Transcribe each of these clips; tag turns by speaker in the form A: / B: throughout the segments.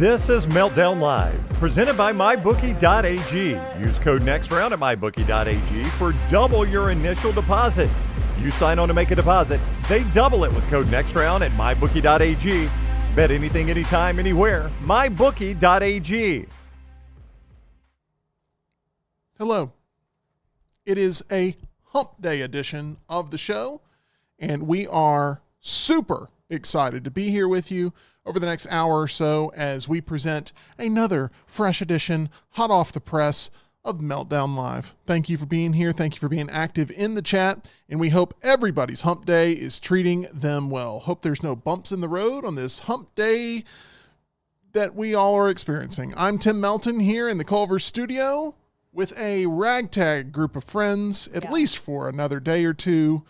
A: This is Meltdown Live, presented by MyBookie.ag. Use code NEXTROUND at MyBookie.ag for double your initial deposit. You sign on to make a deposit, they double it with code NEXTROUND at MyBookie.ag. Bet anything, anytime, anywhere. MyBookie.ag.
B: Hello. It is a hump day edition of the show, and we are super excited to be here with you over the next hour or so as we present another fresh edition, hot off the press, of Meltdown Live. Thank you for being here. Thank you for being active in the chat, and we hope everybody's hump day is treating them well. Hope there's no bumps in the road on this hump day that we all are experiencing. I'm Tim Melton here in the Culver studio with a ragtag group of friends, at least for another day or two.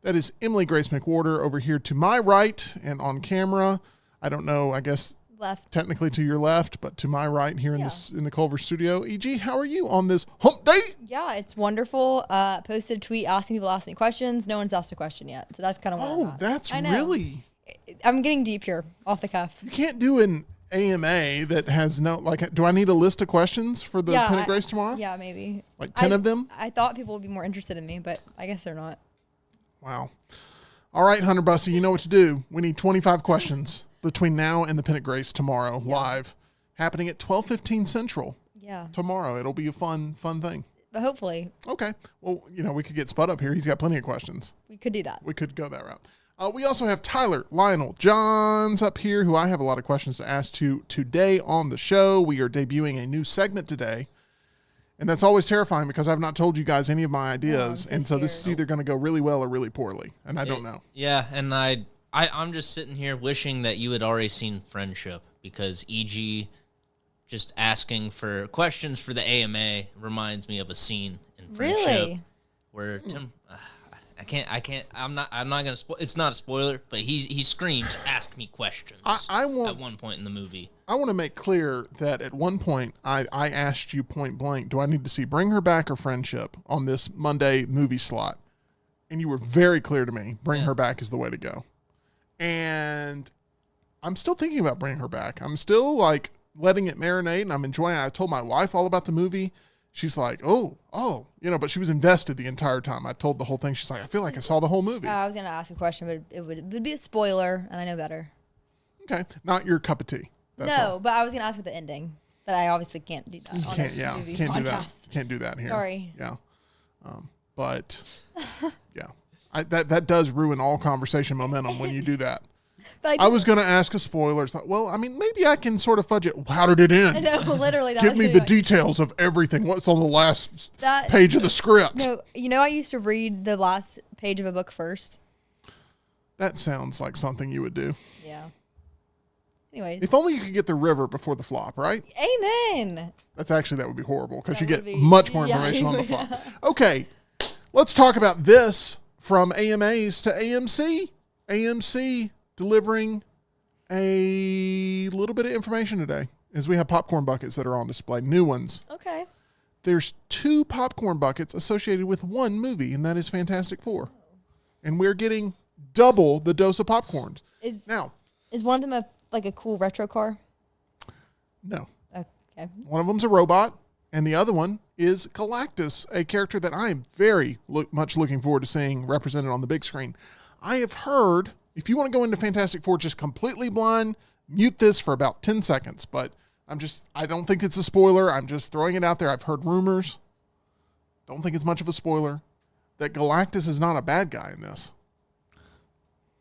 B: That is Emily Grace McWhorter over here to my right and on camera. I don't know, I guess left. Technically to your left, but to my right here in the Culver studio. E.G., how are you on this hump day?
C: Yeah, it's wonderful. Posted a tweet asking people to ask me questions. No one's asked a question yet, so that's kind of what I'm at.
B: That's really...
C: I'm getting deep here, off the cuff.
B: You can't do an AMA that has no, like, do I need a list of questions for the Pen of Grace tomorrow?
C: Yeah, maybe.
B: Like 10 of them?
C: I thought people would be more interested in me, but I guess they're not.
B: Wow. All right, Hunter Bussey, you know what to do. We need 25 questions between now and the Pen of Grace tomorrow, live, happening at 12:15 Central.
C: Yeah.
B: Tomorrow. It'll be a fun thing.
C: But hopefully.
B: Okay. Well, we could get Spud up here. He's got plenty of questions.
C: We could do that.
B: We could go that route. We also have Tyler Lionel Johns up here, who I have a lot of questions to ask to today on the show. We are debuting a new segment today, and that's always terrifying because I've not told you guys any of my ideas, and so this is either going to go really well or really poorly, and I don't know.
D: Yeah, and I'm just sitting here wishing that you had already seen Friendship, because E.G. just asking for questions for the AMA reminds me of a scene in Friendship.
C: Really?
D: Where Tim... I'm not gonna spoil. It's not a spoiler, but he screams, "Ask me questions."
B: I want,
D: at one point in the movie.
B: I want to make clear that at one point I asked you point blank, do I need to see Bring Her Back or Friendship on this Monday movie slot? And you were very clear to me, Bring Her Back is the way to go. And I'm still thinking about Bring Her Back. I'm still like letting it marinate, and I'm enjoying it. I told my wife all about the movie. She's like, oh, but she was invested the entire time. I told the whole thing. She's like, I feel like I saw the whole movie.
C: I was going to ask a question, but it would be a spoiler, and I know better.
B: Okay. Not your cup of tea. That's all.
C: But I was going to ask with the ending, but I obviously can't do that.
B: Can't do that. Can't do that here.
C: Sorry.
B: Yeah. But yeah, that does ruin all conversation momentum when you do that. But I was going to ask a spoiler. It's like, well, I mean, maybe I can sort of fudge it. How did it end?
C: No, literally.
B: Give me the details of everything. What's on the last page of the script?
C: No, I used to read the last page of a book first.
B: That sounds like something you would do.
C: Yeah. Anyways.
B: If only you could get the river before the flop, right?
C: Amen.
B: That would be horrible because you get much more information on the flop. Okay, let's talk about this from AMAs to AMC. AMC delivering a little bit of information today as we have popcorn buckets that are on display, new ones.
C: Okay.
B: There's 2 popcorn buckets associated with one movie, and that is Fantastic Four. And we're getting double the dose of popcorn. Is
C: one of them a cool retro car?
B: No.
C: Okay.
B: One of them's a robot, and the other one is Galactus, a character that I am very much looking forward to seeing represented on the big screen. I have heard... If you want to go into Fantastic Four just completely blind, mute this for about 10 seconds. But I don't think it's a spoiler. I'm just throwing it out there. I've heard rumors. Don't think it's much of a spoiler that Galactus is not a bad guy in this.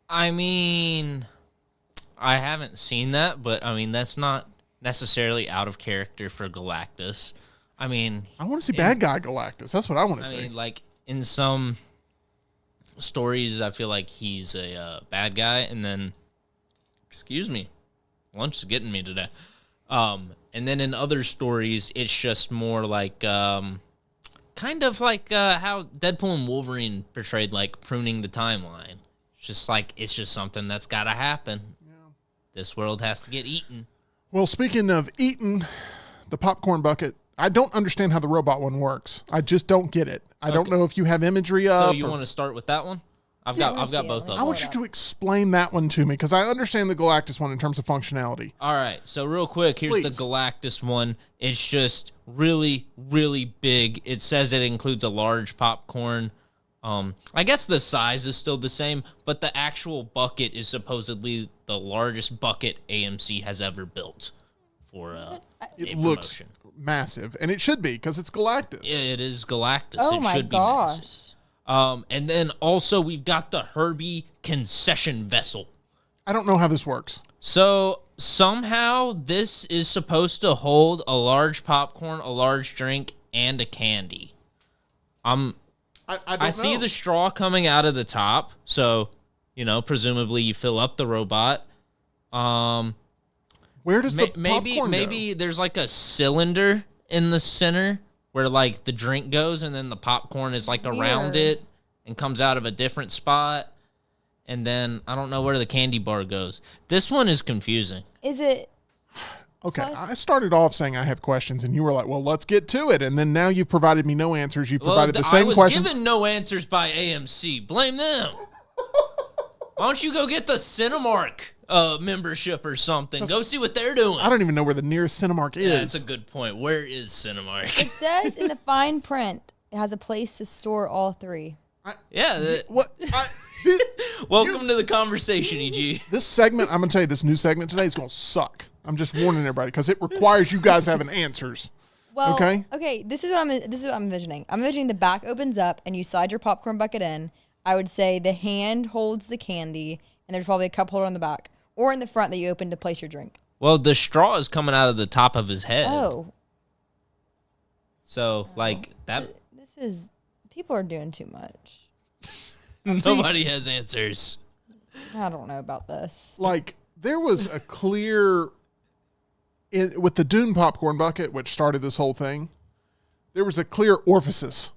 D: I mean, I haven't seen that, but I mean, that's not necessarily out of character for Galactus. I mean,
B: I want to see bad guy Galactus. That's what I want to see.
D: I mean, like in some stories, I feel like he's a bad guy, and then, lunch is getting me today. And then in other stories, it's just more like, kind of like how Deadpool and Wolverine portrayed like pruning the timeline. It's just something that's got to happen. Yeah. This world has to get eaten. Well,
B: speaking of eating, the popcorn bucket. I don't understand how the robot one works. I just don't get it. I don't know if you have imagery up.
D: So you want to start with that one? I've
C: I
D: got
C: wanna see it.
D: both of
C: Let me
B: I
D: them.
B: want you to explain that one to me because I understand the Galactus one in terms of functionality.
D: All right, so real quick, here's
B: Please.
D: the Galactus one. It's just really, really big. It says it includes a large popcorn. I guess the size is still the same, but the actual bucket is supposedly the largest bucket AMC has ever built for a
B: It looks
D: promotion.
B: massive, and it should be because it's Galactus.
D: It is Galactus.
C: Oh
D: it
C: my
D: should be massive.
C: gosh.
D: And then also we've got the Herbie concession vessel.
B: I don't know how this works.
D: So somehow this is supposed to hold a large popcorn, a large drink, and a candy. I see the straw coming out of the top, so presumably you fill up the robot.
B: Where does the popcorn
D: maybe
B: go?
D: there's like a cylinder in the center where like the drink goes, and then the popcorn is like around
C: Weird.
D: it and comes out of a different spot. And then I don't know where the candy bar goes. This one is confusing.
C: Is it?
B: Okay,
C: Plus-
B: I started off saying I have questions, and you were like, "Well, let's get to it." And then now you provided me no answers. You provided the same
D: I was
B: questions.
D: given no answers by AMC. Blame them. Why don't you go get the Cinemark membership or something? Go see what they're doing.
B: I don't even know where the nearest Cinemark is.
D: Yeah, that's a good point. Where is Cinemark?
C: It says in the fine print it has a place to store all three.
B: What?
D: Welcome to the conversation, EG.
B: This segment, I'm going to tell you, this new segment today is going to suck. I'm just warning everybody because it requires you guys having answers.
C: Well,
B: Okay.
C: This is what I'm envisioning. I'm envisioning the back opens up and you slide your popcorn bucket in. I would say the hand holds the candy, and there's probably a cup holder on the back or in the front that you open to place your drink.
D: Well, the straw is coming out of the top of his head.
C: Oh,
D: So, like, that.
C: this is people are doing too much.
D: Nobody has answers.
C: I don't know about this.
B: Like, there was a clear, with the Dune popcorn bucket, which started this whole thing, there was a clear orifice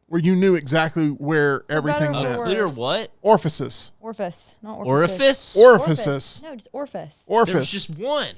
B: where you knew exactly where everything
C: better
B: went.
C: for
D: Clear
C: Worse.
D: what?
B: Orifice.
C: Orifice, not orifice.
D: Orifice?
B: Orifice.
C: No, just orifice.
B: Orifice.
D: There's just one.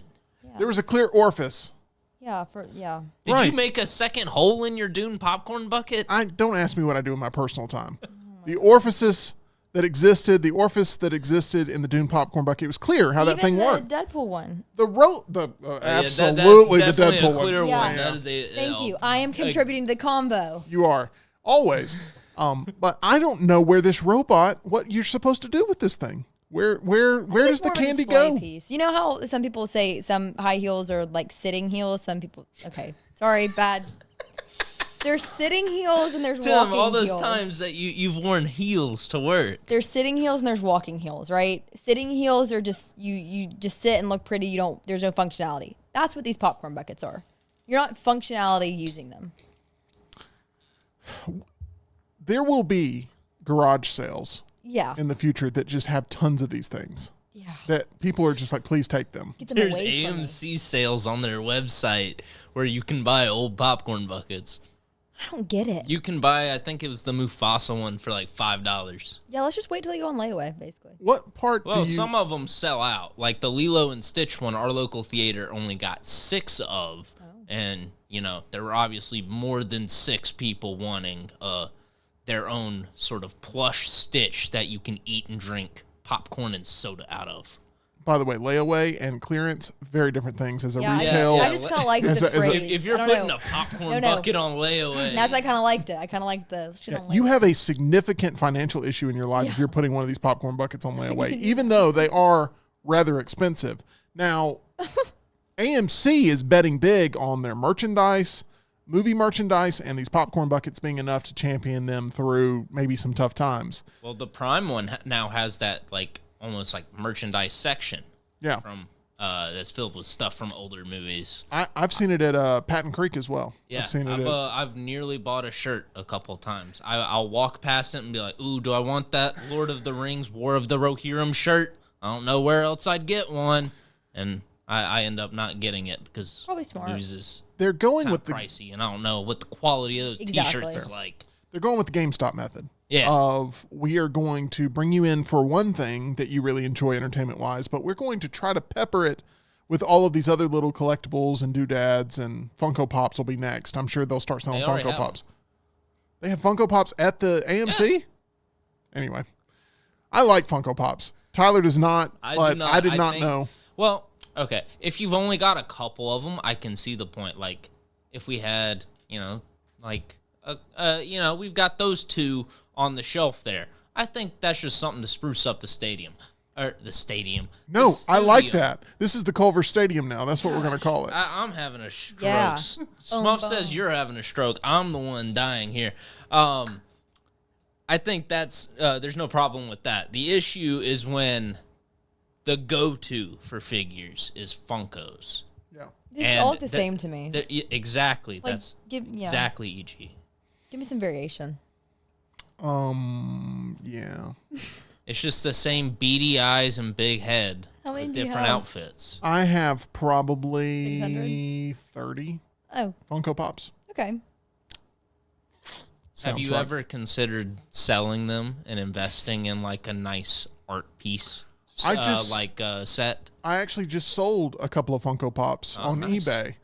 B: There was a clear orifice.
C: Yeah,
D: Did
B: Right.
D: you make a second hole in your Dune popcorn bucket?
B: Don't ask me what I do in my personal time. The orifice that existed in the Dune popcorn bucket, it was clear how that thing
C: the
B: worked.
C: Deadpool one.
B: Absolutely
D: that's
B: the
D: definitely
B: Deadpool
D: a clear
B: one.
C: Yeah.
D: one. That is a,
C: Thank you. I am contributing to the combo.
B: You are always. But I don't know where this robot, what you're supposed to do with this thing. Where does the
C: It's more of a
B: candy
C: display
B: go?
C: piece. You know how some people say some high heels are like sitting heels? Some people, okay, sorry, bad. There's sitting heels and there's
D: Tim,
C: walking
D: all those
C: heels.
D: times that you've worn heels to work.
C: There's sitting heels and there's walking heels, right? Sitting heels are just you just sit and look pretty. There's no functionality. That's what these popcorn buckets are. You're not functionality using them.
B: There will be garage sales
C: Yeah.
B: in the future that just have tons of these things.
C: Yeah.
B: That people are just like, please take them.
C: Get them
D: There's
C: away from me.
D: AMC sales on their website where you can buy old popcorn buckets.
C: I don't get it.
D: You can buy, I think it was the Mufasa one for like $5.
C: Yeah, let's just wait till they go on layaway, basically.
B: What part
D: Well,
B: do you...
D: some of them sell out. Like the Lilo and Stitch one, our local theater only got 6 of. And, there were obviously more than 6 people wanting their own sort of plush Stitch that you can eat and drink popcorn and soda out of.
B: By the way, layaway and clearance, very different things as a
C: Yeah,
B: retail.
C: I just kind of like the
B: As a-
C: phrase.
D: If you're
C: I don't
D: putting
C: know.
D: a popcorn
C: No.
D: bucket on layaway.
C: And that's why I kind of liked it. I kind of liked the shit on
B: You
C: layaway.
B: have a significant financial issue in your life if you're putting one of these popcorn buckets on layaway, even though they are rather expensive. Now, AMC is betting big on their merchandise, movie merchandise, and these popcorn buckets being enough to champion them through maybe some tough times.
D: Well, the Prime one now has that almost like merchandise section
B: Yeah.
D: from that's filled with stuff from older movies.
B: I've seen it at Patton Creek as well.
D: Yeah,
B: I've seen it
D: I've nearly bought a shirt a couple times. I'll walk past it and be like, "Ooh, do I want that Lord of the Rings War of the Rohirrim shirt? I don't know where else I'd get one." And I end up not getting it because
C: Probably smart.
D: movies is
B: They're going
D: kind
B: with
D: of
B: the
D: pricey, and I don't know what the quality of those
C: Exactly.
D: T-shirts is like.
B: They're going with the GameStop method.
D: Yeah.
B: Of we are going to bring you in for one thing that you really enjoy entertainment wise, but we're going to try to pepper it with all of these other little collectibles and doodads, and Funko Pops will be next. I'm sure they'll start selling
D: They already
B: Funko
D: have
B: Pops. They have Funko Pops at the AMC? Anyway. I like Funko Pops. Tyler does not, but I did not know.
D: Well, okay. If you've only got a couple of them, I can see the point. Like, if we had, we've got those two on the shelf there. I think that's just something to spruce up the stadium. Or the stadium.
B: No, I like that. This is the Culver Stadium now. That's what we're going to call it.
D: I'm having a stroke.
C: Yeah.
D: Smuff says you're having a stroke. I'm the one dying here. I think that's there's no problem with that. The issue is when the go-to for figures is Funkos.
B: Yeah.
C: It's all the same to me.
D: Exactly.
C: Like,
D: That's exactly EG.
C: Give me some variation.
B: Yeah.
D: It's just the same beady eyes and big head
C: How many
D: with
C: do you
D: different
C: have?
D: outfits.
B: I have probably
C: 600?
B: 30
C: Oh,
B: Funko Pops.
C: okay.
D: Have
B: Sounds
D: you
B: right.
D: ever considered selling them and investing in like a nice art piece, set?
B: I actually just sold a couple of Funko Pops on
D: nice.
B: eBay.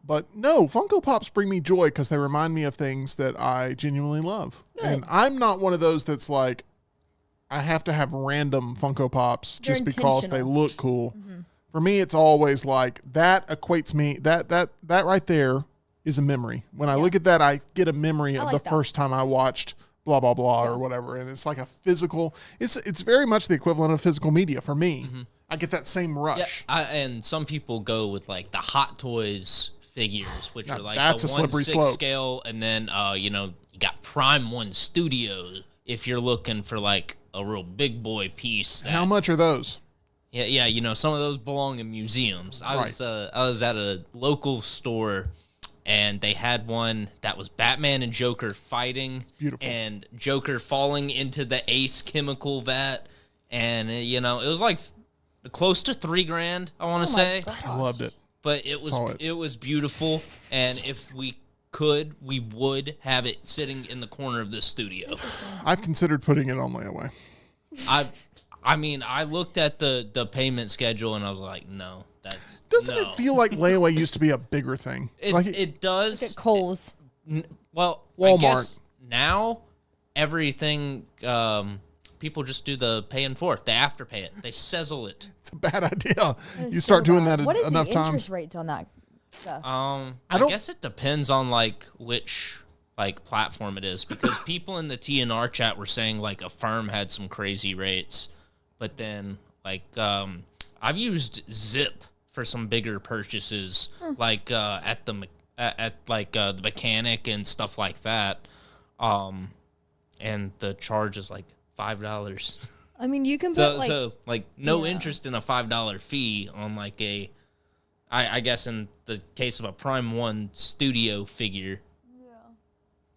B: But no, Funko Pops bring me joy because they remind me of things that I genuinely love.
C: Good.
B: And I'm not one of those that's like, I have to have random Funko Pops
C: They're
B: just because they
C: intentional.
B: look cool. Mm-hmm. For me, it's always like that equates me. That right there is a memory. When I look at that, I get a memory of
C: like
B: the
C: that.
B: first time I watched blah blah blah or whatever, and it's like a physical. It's very much the equivalent of physical media for me.
D: Mm-hmm.
B: I get that same rush.
D: And some people go with like the Hot Toys figures, which
B: Now,
D: are like
B: that's
D: the
B: a slippery
D: 1/6
B: slope.
D: scale, and then you got Prime One Studio if you're looking for like a real big boy piece.
B: How much are those?
D: Yeah, some of those belong in museums. I was at a local store, and they had one that was Batman and Joker fighting. It's
B: beautiful.
D: And Joker falling into the Ace chemical vat, and it was like close to $3,000. I want to say,
B: I loved it.
D: but it was beautiful, and if we could, we would have it sitting in the corner of this studio.
B: I've considered putting it on layaway.
D: I looked at the payment schedule and I was like, no,
B: Doesn't it feel like layaway used to be a bigger thing?
D: It does.
C: Look at Kohl's.
D: Well,
B: Walmart.
D: I guess now everything people just do the pay in full. They afterpay it. They sizzle it.
B: It's a bad idea.
C: That is
B: You start
C: so
B: doing
C: bad.
B: that
C: What is
B: enough
C: the
B: times.
C: interest rates on that stuff?
D: I
B: don't-
D: guess it depends on like which like platform it is, because people in the TNR chat were saying like Affirm had some crazy rates, but then like I've used Zip for some bigger purchases, like at the mechanic and stuff like that, and the charge is like $5.
C: I mean, you can put
D: So no interest in a $5 fee on like I guess in the case of a Prime One Studio figure,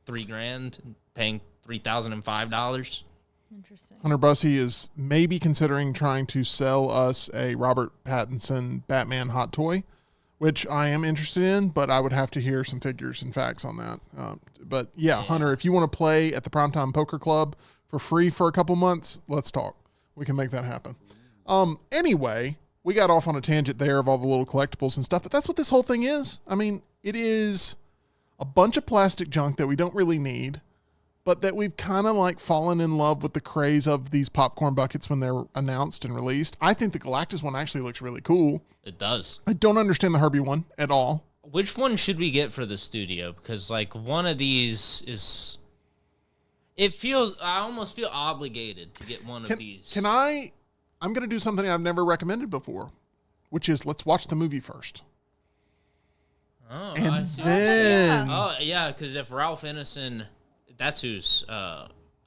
D: $3,000 paying $3,005.
C: Interesting.
B: Hunter Bussey is maybe considering trying to sell us a Robert Pattinson Batman hot toy, which I am interested in, but I would have to hear some figures and facts on that. But yeah, Hunter, if you want to play at the Primetime Poker Club for free for a couple months, let's talk. We can make that happen. Anyway, we got off on a tangent there of all the little collectibles and stuff, but that's what this whole thing is. I mean, it is a bunch of plastic junk that we don't really need, but that we've kind of like fallen in love with the craze of these popcorn buckets when they're announced and released. I think the Galactus one actually looks really cool.
D: It does.
B: I don't understand the Herbie one at all.
D: Which one should we get for the studio? Because like one of these is, I almost feel obligated to get one of these.
B: I'm going to do something I've never recommended before, which is let's watch the movie first.
D: Oh,
B: And
D: I see.
B: then
D: Oh yeah, because if Ralph Ineson, that's who's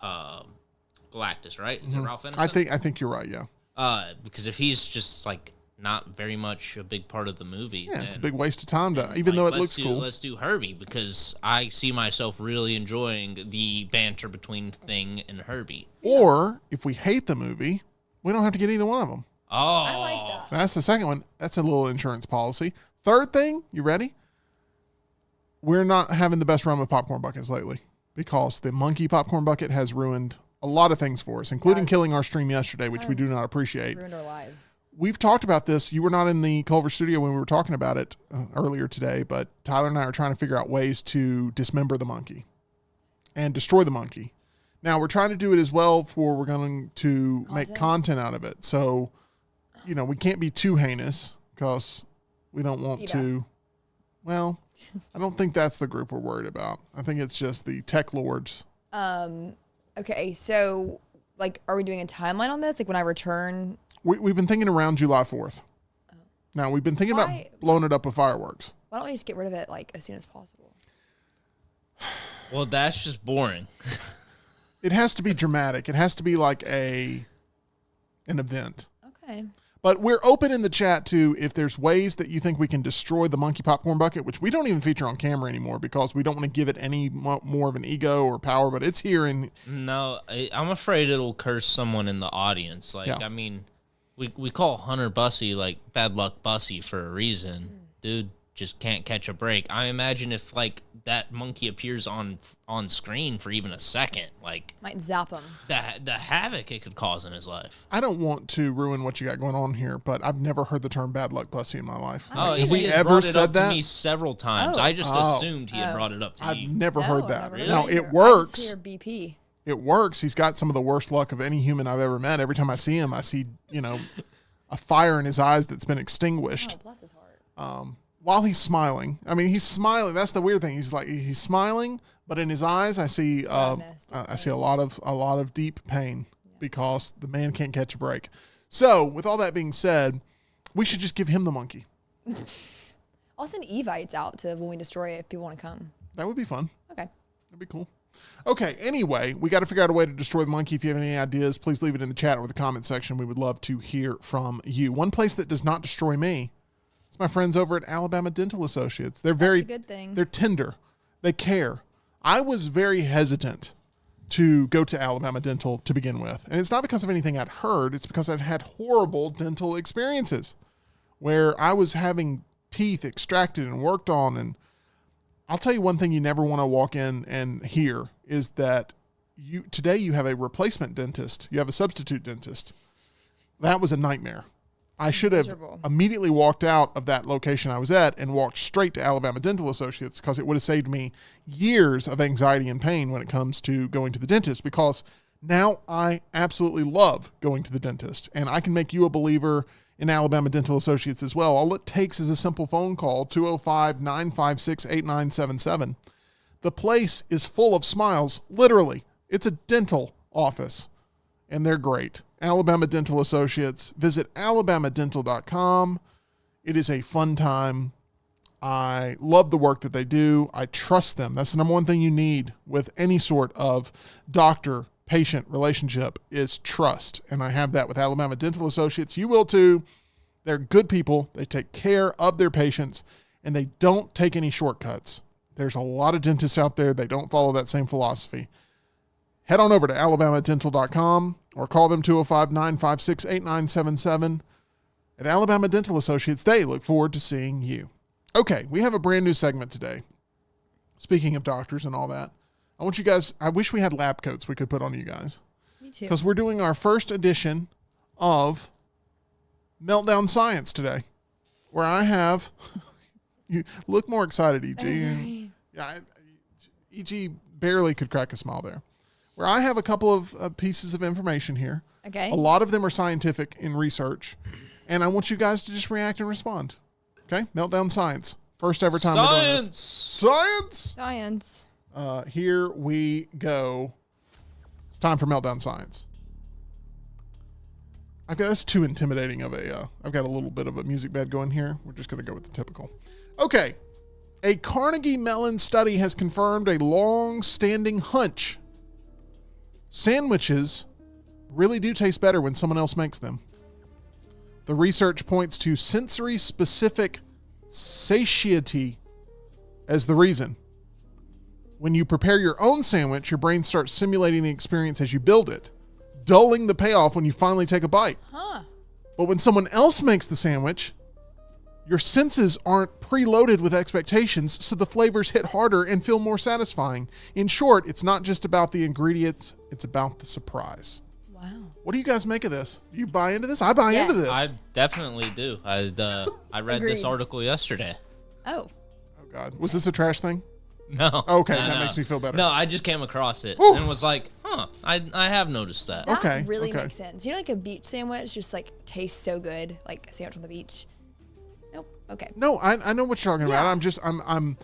D: Galactus, right? Is it Ralph Ineson?
B: I think you're right, yeah.
D: Because if he's just like not very much a big part of the movie,
B: Yeah, it's a
D: then,
B: big waste of time to, even though it looks cool.
D: Let's do Herbie, because I see myself really enjoying the banter between Thing and Herbie.
B: Or if we hate the movie, we don't have to get either one of them.
D: Oh,
C: I like that.
B: That's the second one. That's a little insurance policy. Third thing, you ready? We're not having the best run with popcorn buckets lately because the monkey popcorn bucket has ruined a lot of things for us, including killing our stream yesterday, which we do not appreciate.
C: Ruined our lives.
B: We've talked about this. You were not in the Culver studio when we were talking about it earlier today, but Tyler and I are trying to figure out ways to dismember the monkey and destroy the monkey. Now we're trying to do it as well for we're going to make content out of it. So, we can't be too heinous because we don't want to. Well, I don't think that's the group we're worried about. I think it's just the tech lords.
C: Okay, so are we doing a timeline on this? Like when I return?
B: We've been thinking around July 4th. Oh. Now we've been thinking about blowing it up with fireworks.
C: Why don't we just get rid of it as soon as possible?
D: Well, that's just boring.
B: It has to be dramatic. It has to be like an event.
C: Okay.
B: But we're open in the chat to if there's ways that you think we can destroy the monkey popcorn bucket, which we don't even feature on camera anymore because we don't want to give it any more of an ego or power, but it's here.
D: No, I'm afraid it'll curse someone in the audience. I mean, we call Hunter Bussy Bad Luck Bussy for a reason. Dude just can't catch a break. I imagine if that monkey appears on screen for even a second,
C: might zap him.
D: The havoc it could cause in his life.
B: I don't want to ruin what you got going on here, but I've never heard the term bad luck bussy in my life.
D: Oh,
B: have
D: we
B: ever
D: brought it
B: said
D: up
B: that
D: to me several times. I just assumed he had brought it up to
B: I've
D: you.
B: never heard that.
C: Never
B: Now
C: heard
B: it works.
C: I just hear BP.
B: It works. He's got some of the worst luck of any human I've ever met. Every time I see him, I see a fire in his eyes that's been extinguished.
C: Oh, bless his heart.
B: While he's smiling. I mean, he's smiling. That's the weird thing. He's smiling, but in his eyes, I see a lot of deep pain because the man can't catch a break. So, with all that being said, we should just give him the monkey.
C: I'll send Evites out to when we destroy it if people want to come.
B: That would be fun.
C: Okay.
B: That'd be cool. Okay, anyway, we got to figure out a way to destroy the monkey. If you have any ideas, please leave it in the chat or the comment section. We would love to hear from you. One place that does not destroy me, it's my friends over at Alabama Dental Associates. That's a good thing. They're tender. They care. I was very hesitant to go to Alabama Dental to begin with. And it's not because of anything I'd heard. It's because I'd had horrible dental experiences where I was having teeth extracted and worked on. And I'll tell you one thing you never want to walk in and hear is that today you have a replacement dentist. You have a substitute dentist. That was a nightmare. I should have immediately walked out of that location I was at and walked straight to Alabama Dental Associates because it would have saved me years of anxiety and pain when it comes to going to the dentist, because now I absolutely love going to the dentist, and I can make you a believer in Alabama Dental Associates as well. All it takes is a simple phone call, 205-956-8977. The place is full of smiles, literally. It's a dental office, and they're great. Alabama Dental Associates. Visit alabamadental.com. It is a fun time. I love the work that they do. I trust them. That's the number one thing you need with any sort of doctor-patient relationship is trust. And I have that with Alabama Dental Associates. You will too. They're good people. They take care of their patients, and they don't take any shortcuts. There's a lot of dentists out there. They don't follow that same philosophy. Head on over to alabamadental.com or call them 205-956-8977. At Alabama Dental Associates, they look forward to seeing you. Okay, we have a brand new segment today. Speaking of doctors and all that, I wish we had lab coats we could put on you guys.
C: Me too.
B: Because we're doing our first edition of Meltdown Science today, where I have, you look more excited, E.G. Yeah, E.G. barely could crack a smile there. Where I have a couple of pieces of information here.
C: Okay.
B: A lot of them are scientific in research, and I want you guys to just react and respond. Okay? Meltdown Science. First ever time we're doing this. Science! Here we go. It's time for Meltdown Science. That's too intimidating of I've got a little bit of a music bed going here. We're just going to go with the typical. Okay. A Carnegie Mellon study has confirmed a long-standing hunch. Sandwiches really do taste better when someone else makes them. The research points to sensory-specific satiety as the reason. When you prepare your own sandwich, your brain starts simulating the experience as you build it, dulling the payoff when you finally take a bite. But when someone else makes the sandwich, your senses aren't preloaded with expectations, so the flavors hit harder and feel more satisfying. In short, it's not just about the ingredients, it's about the surprise.
C: Wow.
B: What do you guys make of this? You buy into this? I buy into this.
D: I definitely do. I read this article yesterday.
C: Oh.
B: Oh, God. Was this a trash thing?
D: No.
B: Okay,
D: no,
B: that
D: no.
B: makes me feel better.
D: No, I just came across it
B: Whew.
D: and was like, I have noticed that.
E: That
B: Okay,
E: really
B: okay.
E: makes sense. You know, like a beach sandwich just like tastes so good, like a sandwich on the beach. Nope. Okay.
B: No, I know what you're talking about.
E: Yeah.
B: I'm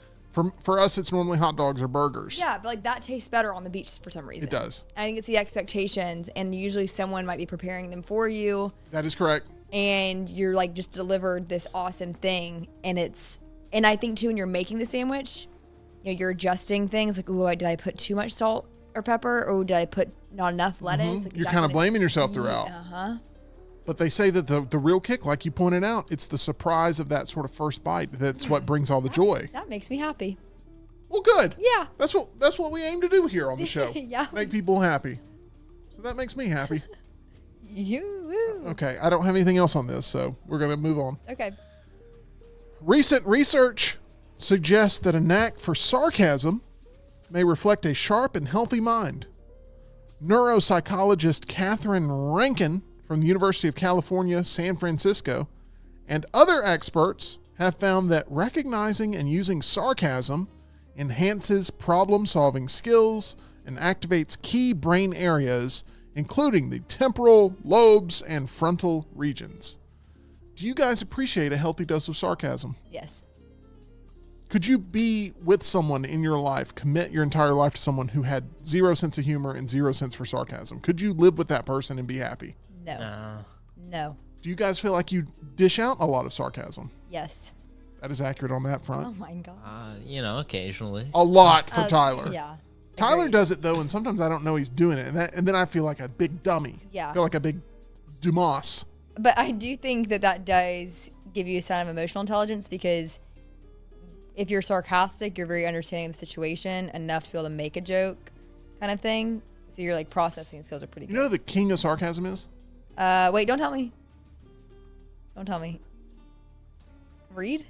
B: for us, it's normally hot dogs or burgers.
E: Yeah, but like that tastes better on the beach for some reason.
B: It does.
E: I think it's the expectations, and usually someone might be preparing them for you,
B: That is correct.
E: and you're like just delivered this awesome thing, and I think too when you're making the sandwich, you know, you're adjusting things like, ooh, did I put too much salt or pepper, or did I put not enough lettuce? Like, is
B: You're
E: that
B: kind of
E: gonna-
B: blaming yourself throughout. But they say that the real kick, like you pointed out, it's the surprise of that sort of first bite that's what brings all the joy.
C: That makes me happy.
B: Well, good.
C: Yeah.
B: That's what we aim to do here on the show.
C: Yeah.
B: Make people happy. So that makes me happy.
C: You.
B: Okay, I don't have anything else on this, so we're going to move on.
C: Okay.
B: Recent research suggests that a knack for sarcasm may reflect a sharp and healthy mind. Neuropsychologist Catherine Rankin from the University of California, San Francisco, and other experts have found that recognizing and using sarcasm enhances problem-solving skills and activates key brain areas, including the temporal lobes and frontal regions. Do you guys appreciate a healthy dose of sarcasm?
C: Yes.
B: Could you be with someone in your life, commit your entire life to someone who had zero sense of humor and zero sense for sarcasm? Could you live with that person and be happy?
C: No. No.
B: Do you guys feel like you dish out a lot of sarcasm?
C: Yes.
B: That is accurate on that
C: Oh
B: front.
C: my god.
D: You know, occasionally.
B: A lot for Tyler.
C: Yeah.
B: Tyler
C: Agreed.
B: does it though, and sometimes I don't know he's doing it, and then I feel like a big dummy.
C: Yeah.
B: I feel like a big Dumas.
C: But I do think that does give you a sign of emotional intelligence, because if you're sarcastic, you're very understanding of the situation enough to be able to make a joke, kind of thing. So your like processing skills are pretty good.
B: You know who the king of sarcasm is?
C: Wait, don't tell me. Don't tell me. Reed?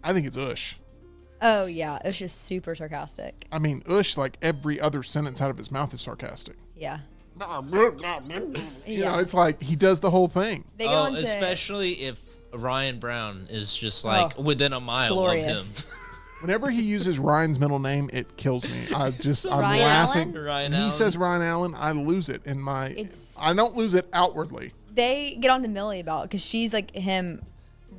B: I think it's Ush.
C: Oh yeah, it's just super sarcastic.
B: I mean, Ush, like every other sentence out of his mouth is sarcastic.
C: Yeah.
B: You know, it's like he does the whole thing.
C: They go into
D: especially if Ryan Brown is just like within a mile
C: glorious.
D: of him.
B: Whenever he uses Ryan's middle name, it kills me. I'm
C: Ryan
B: laughing.
C: Allen?
D: Ryan
B: He
D: Allen.
B: says Ryan Allen, I lose it in my. I don't lose it outwardly.
C: They get on to Millie about it because she's like him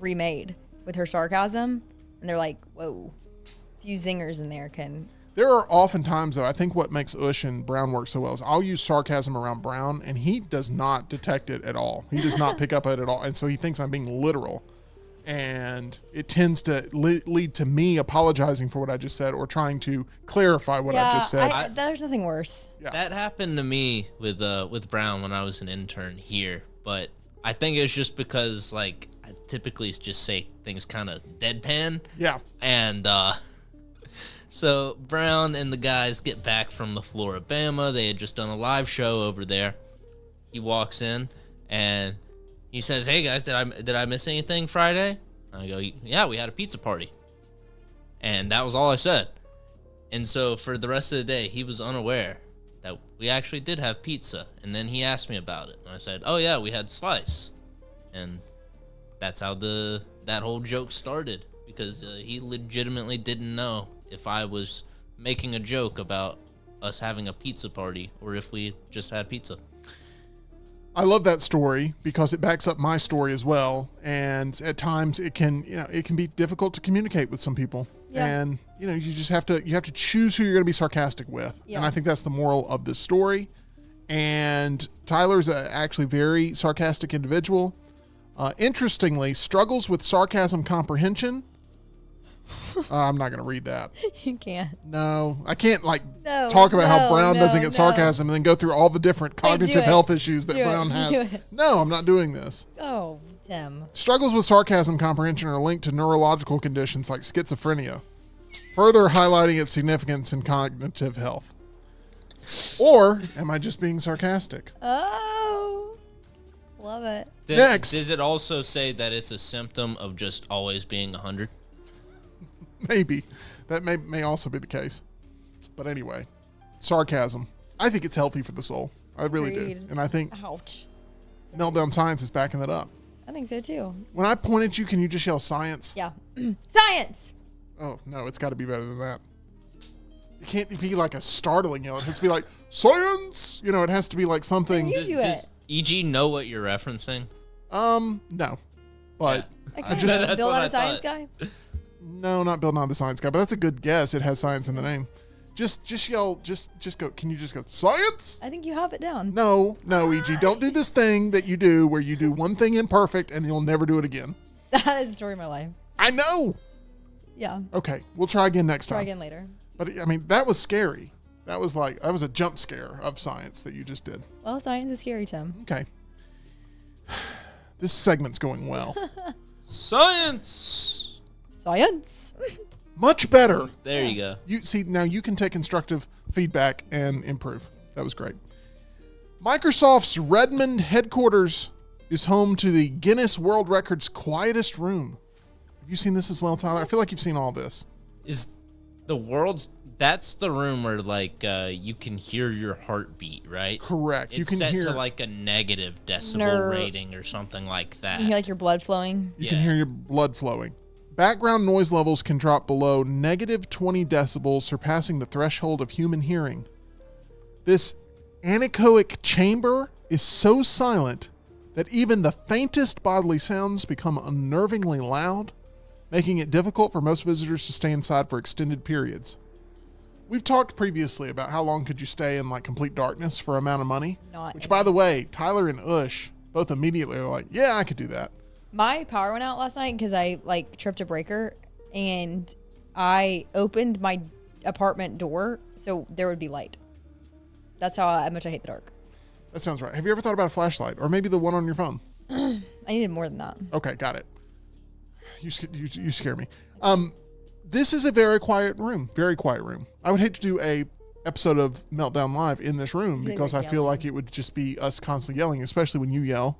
C: remade with her sarcasm, and they're like, whoa, a few zingers in there can.
B: There are often times, though, I think what makes Ush and Brown work so well is I'll use sarcasm around Brown, and he does not detect it at all. He does not pick up it at all. And so he thinks I'm being literal. And it tends to lead to me apologizing for what I just said or trying to clarify what I just said.
C: There's nothing worse.
B: Yeah.
D: That happened to me with Brown when I was an intern here, but I think it's just because like I typically just say things kind of deadpan.
B: Yeah.
D: And so Brown and the guys get back from the Floribama. They had just done a live show over there. He walks in and he says, "Hey guys, did I miss anything Friday?" I go, "Yeah, we had a pizza party." And that was all I said. And so for the rest of the day, he was unaware that we actually did have pizza. And then he asked me about it. And I said, "Oh yeah, we had slice." And that's how that whole joke started, because he legitimately didn't know if I was making a joke about us having a pizza party or if we just had pizza.
B: I love that story because it backs up my story as well. And at times it can be difficult to communicate with some people.
C: Yeah.
B: And you just have to choose who you're going to be sarcastic with.
C: Yeah.
B: And I think that's the moral of this story. And Tyler's actually very sarcastic individual. Interestingly, struggles with sarcasm comprehension. I'm not going to read that.
C: You can't.
B: No, I can't
C: No,
B: talk about how Brown
C: no,
B: doesn't get
C: no.
B: sarcasm and then go through all the different cognitive
C: it.
B: health issues that
C: Do it.
B: Brown
C: Do
B: has.
C: it.
B: No, I'm not doing this.
C: Oh, Tim.
B: Struggles with sarcasm comprehension are linked to neurological conditions like schizophrenia, further highlighting its significance in cognitive health. Or am I just being sarcastic?
C: Oh, love it.
B: Next.
D: Does it also say that it's a symptom of just always being 100?
B: Maybe. That may also be the case. But anyway, sarcasm. I think it's healthy for the soul. I really do.
C: Agreed.
B: And I think
C: Ouch.
B: Meltdown Science is backing that up.
C: I think so too.
B: When I point at you, can you just yell science?
C: Yeah. Science.
B: Oh, no, it's got to be better than that. It can't be like a startling yell. It has to be like, science! You know, it has to be like something.
C: You do
D: Does EG know what you're referencing?
B: No. But
C: Okay.
B: just-
D: That's
C: Bill,
D: what
C: not
D: I
C: a science
D: thought.
C: guy.
B: no, not Bill, not the science guy, but that's a good guess. It has science in the name. Just yell, just go. Can you just go, science?
C: I think you have it down.
B: No, EG, don't do this thing that you do where you do one thing imperfect and you'll never do it again.
C: That is the story of my life.
B: I know.
C: Yeah.
B: Okay, we'll try again next
C: Try
B: time.
C: again later.
B: But I mean, that was scary. That was a jump scare of science that you just did.
C: Well, science is scary, Tim.
B: Okay. This segment's going well.
D: Science.
C: Science.
B: Much better.
D: There you go.
B: You see, now you can take constructive feedback and improve. That was great. Microsoft's Redmond headquarters is home to the Guinness World Records quietest room. Have you seen this as well, Tyler? I feel like you've seen all this.
D: Is the world's that's the room where like you can hear your heartbeat, right?
B: Correct.
D: It's
B: You can
D: set
B: hear
D: to like a negative decibel
C: Ner-
D: rating or something like that.
C: You hear like your blood flowing.
B: you can
D: Yeah.
B: hear your blood flowing. Background noise levels can drop below negative 20 decibels, surpassing the threshold of human hearing. This anechoic chamber is so silent that even the faintest bodily sounds become unnervingly loud, making it difficult for most visitors to stay inside for extended periods. We've talked previously about how long could you stay in like complete darkness for amount of money.
C: Not
B: Which, by the way, Tyler and Ush both immediately are like, yeah, I could do that.
C: My power went out last night because I like tripped a breaker and I opened my apartment door so there would be light. That's how much I hate the dark.
B: That sounds right. Have you ever thought about a flashlight or maybe the one on your phone?
C: I needed more than that.
B: Okay, got it. You scare me. This is a very quiet room. Very quiet room. I would hate to do a episode of Meltdown Live in this room
C: They
B: because
C: were
B: I feel
C: yelling.
B: like it would just be us constantly yelling, especially when you yell.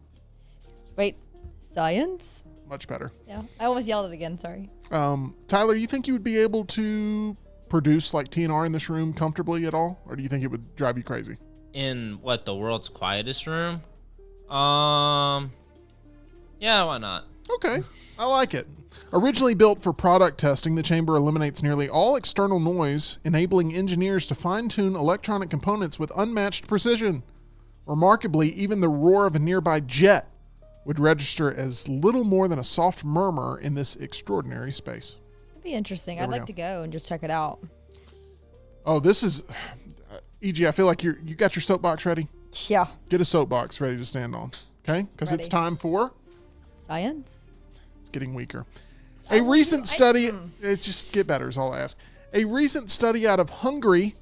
C: Wait, science?
B: Much better.
C: Yeah. I almost yelled it again. Sorry.
B: Tyler, you think you would be able to produce like TNR in this room comfortably at all? Or do you think it would drive you crazy?
D: In what, the world's quietest room? Yeah, why not?
B: Okay, I like it. Originally built for product testing, the chamber eliminates nearly all external noise, enabling engineers to fine-tune electronic components with unmatched precision. Remarkably, even the roar of a nearby jet would register as little more than a soft murmur in this extraordinary space.
C: It'd be interesting.
B: There
C: I'd
B: we
C: like to go and just check it out.
B: Oh, this is... EG, I feel like you got your soapbox ready.
C: Yeah.
B: Get a soapbox ready to stand on, okay? Because it's
C: Ready.
B: time for...
C: Science?
B: It's getting weaker. A recent study, it's just get better is all I ask. A recent study out of Hungary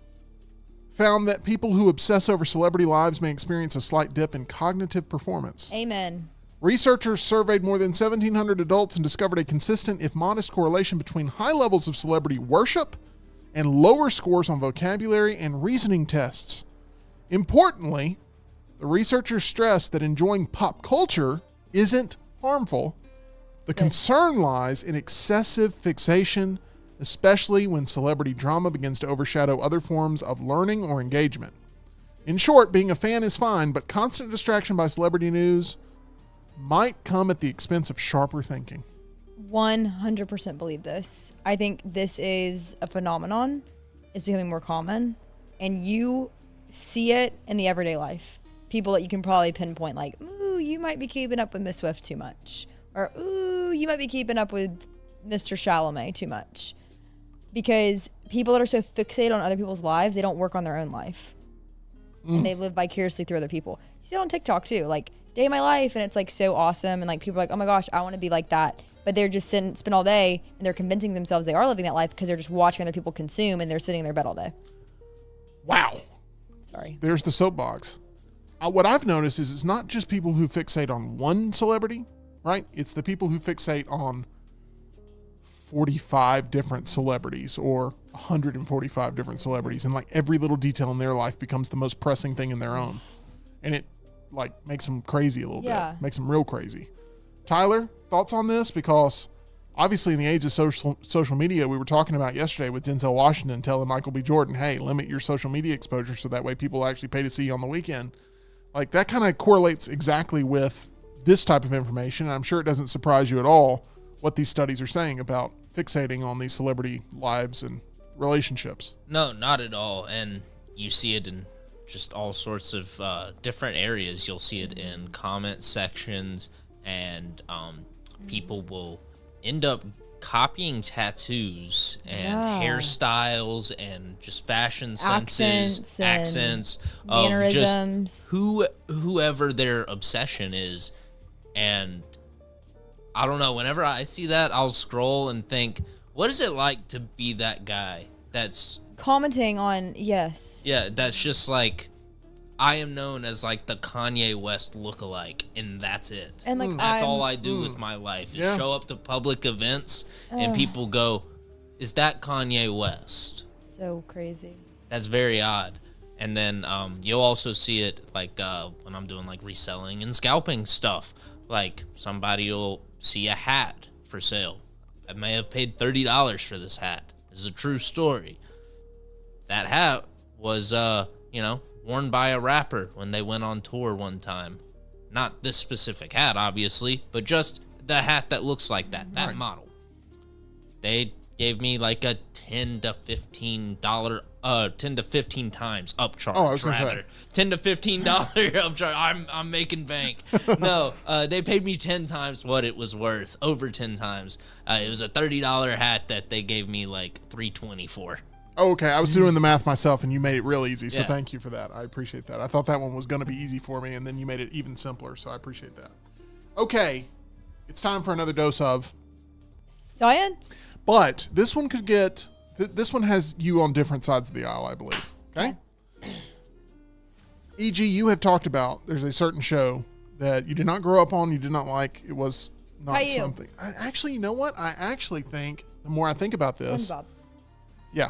B: found that people who obsess over celebrity lives may experience a slight dip in cognitive performance.
C: Amen.
B: Researchers surveyed more than 1,700 adults and discovered a consistent, if modest, correlation between high levels of celebrity worship and lower scores on vocabulary and reasoning tests. Importantly, the researchers stressed that enjoying pop culture isn't harmful. The concern lies in excessive fixation, especially when celebrity drama begins to overshadow other forms of learning or engagement. In short, being a fan is fine, but constant distraction by celebrity news might come at the expense of sharper thinking.
C: 100% believe this. I think this is a phenomenon. It's becoming more common. And you see it in the everyday life. People that you can probably pinpoint like, ooh, you might be keeping up with Miss Swift too much. Or, ooh, you might be keeping up with Mr. Chalamet too much. Because people that are so fixated on other people's lives, they don't work on their own life. And they live vicariously through other people. You see it on TikTok too, like day of my life, and it's like so awesome, and like people are like, oh my gosh, I want to be like that. But they're just spend all day, and they're convincing themselves they are living that life because they're just watching other people consume, and they're sitting in their bed all day.
B: Wow.
C: Sorry.
B: There's the soapbox. What I've noticed is it's not just people who fixate on one celebrity, right? It's the people who fixate on 45 different celebrities or 145 different celebrities, and like every little detail in their life becomes the most pressing thing in their own. And it like makes them crazy a little bit. Makes them real crazy. Tyler, thoughts on this? Because obviously in the age of social media, we were talking about yesterday with Denzel Washington telling Michael B. Jordan, hey, limit your social media exposure so that way people actually pay to see you on the weekend. Like that kind of correlates exactly with this type of information. And I'm sure it doesn't surprise you at all what these studies are saying about fixating on these celebrity lives and relationships.
D: No, not at all. And you see it in just all sorts of different areas. You'll see it in comment sections, and people will end up copying tattoos and hairstyles and just fashion senses, accents of just whoever their obsession is. And I don't know, whenever I see that, I'll scroll and think, what is it like to be that guy that's
E: commenting on, yeah,
D: that's just like, I am known as like the Kanye West lookalike, and that's it.
E: And like
D: that's all I do with my life is show up to public events, and people go, "Is that Kanye West?"
E: So crazy.
D: That's very odd. And then you'll also see it like when I'm doing like reselling and scalping stuff. Like somebody will see a hat for sale. I may have paid $30 for this hat. This is a true story. That hat was, worn by a rapper when they went on tour one time. Not this specific hat, obviously, but just the hat that looks like that model. They gave me like a $10 to $15, 10 to 15 times upcharge.
B: Oh, I was gonna say.
D: $10 to $15 upcharge. I'm making bank. No, they paid me 10 times what it was worth, over 10 times. It was a $30 hat that they gave me like $320 for.
B: Oh, okay, I was doing the math myself, and you made it real easy, so thank you for that. I appreciate that. I thought that one was going to be easy for me, and then you made it even simpler, so I appreciate that. Okay, it's time for another dose of
E: science.
B: But this one could get... This one has you on different sides of the aisle, I believe. Okay? E.g., you have talked about there's a certain show that you did not grow up on, you did not like. It was not something. Actually, you know what? I actually think, the more I think about this...
E: SpongeBob.
B: Yeah.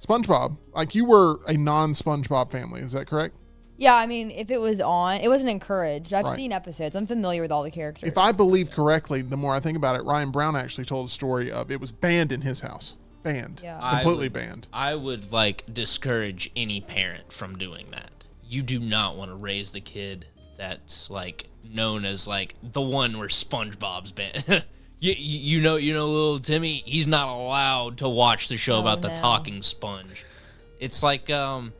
B: SpongeBob. Like, you were a non-SpongeBob family. Is that correct?
E: Yeah, I mean, if it was on, it wasn't encouraged. I've seen episodes. I'm familiar with all the characters.
B: If I believe correctly, the more I think about it, Ryan Brown actually told a story of it was banned in his house. Banned. Yeah. Completely banned.
D: I would, discourage any parent from doing that. You do not want to raise the kid that's, known as, the one where SpongeBob's banned. You know, little Timmy, he's not allowed to watch the show about the talking sponge. It's like, man,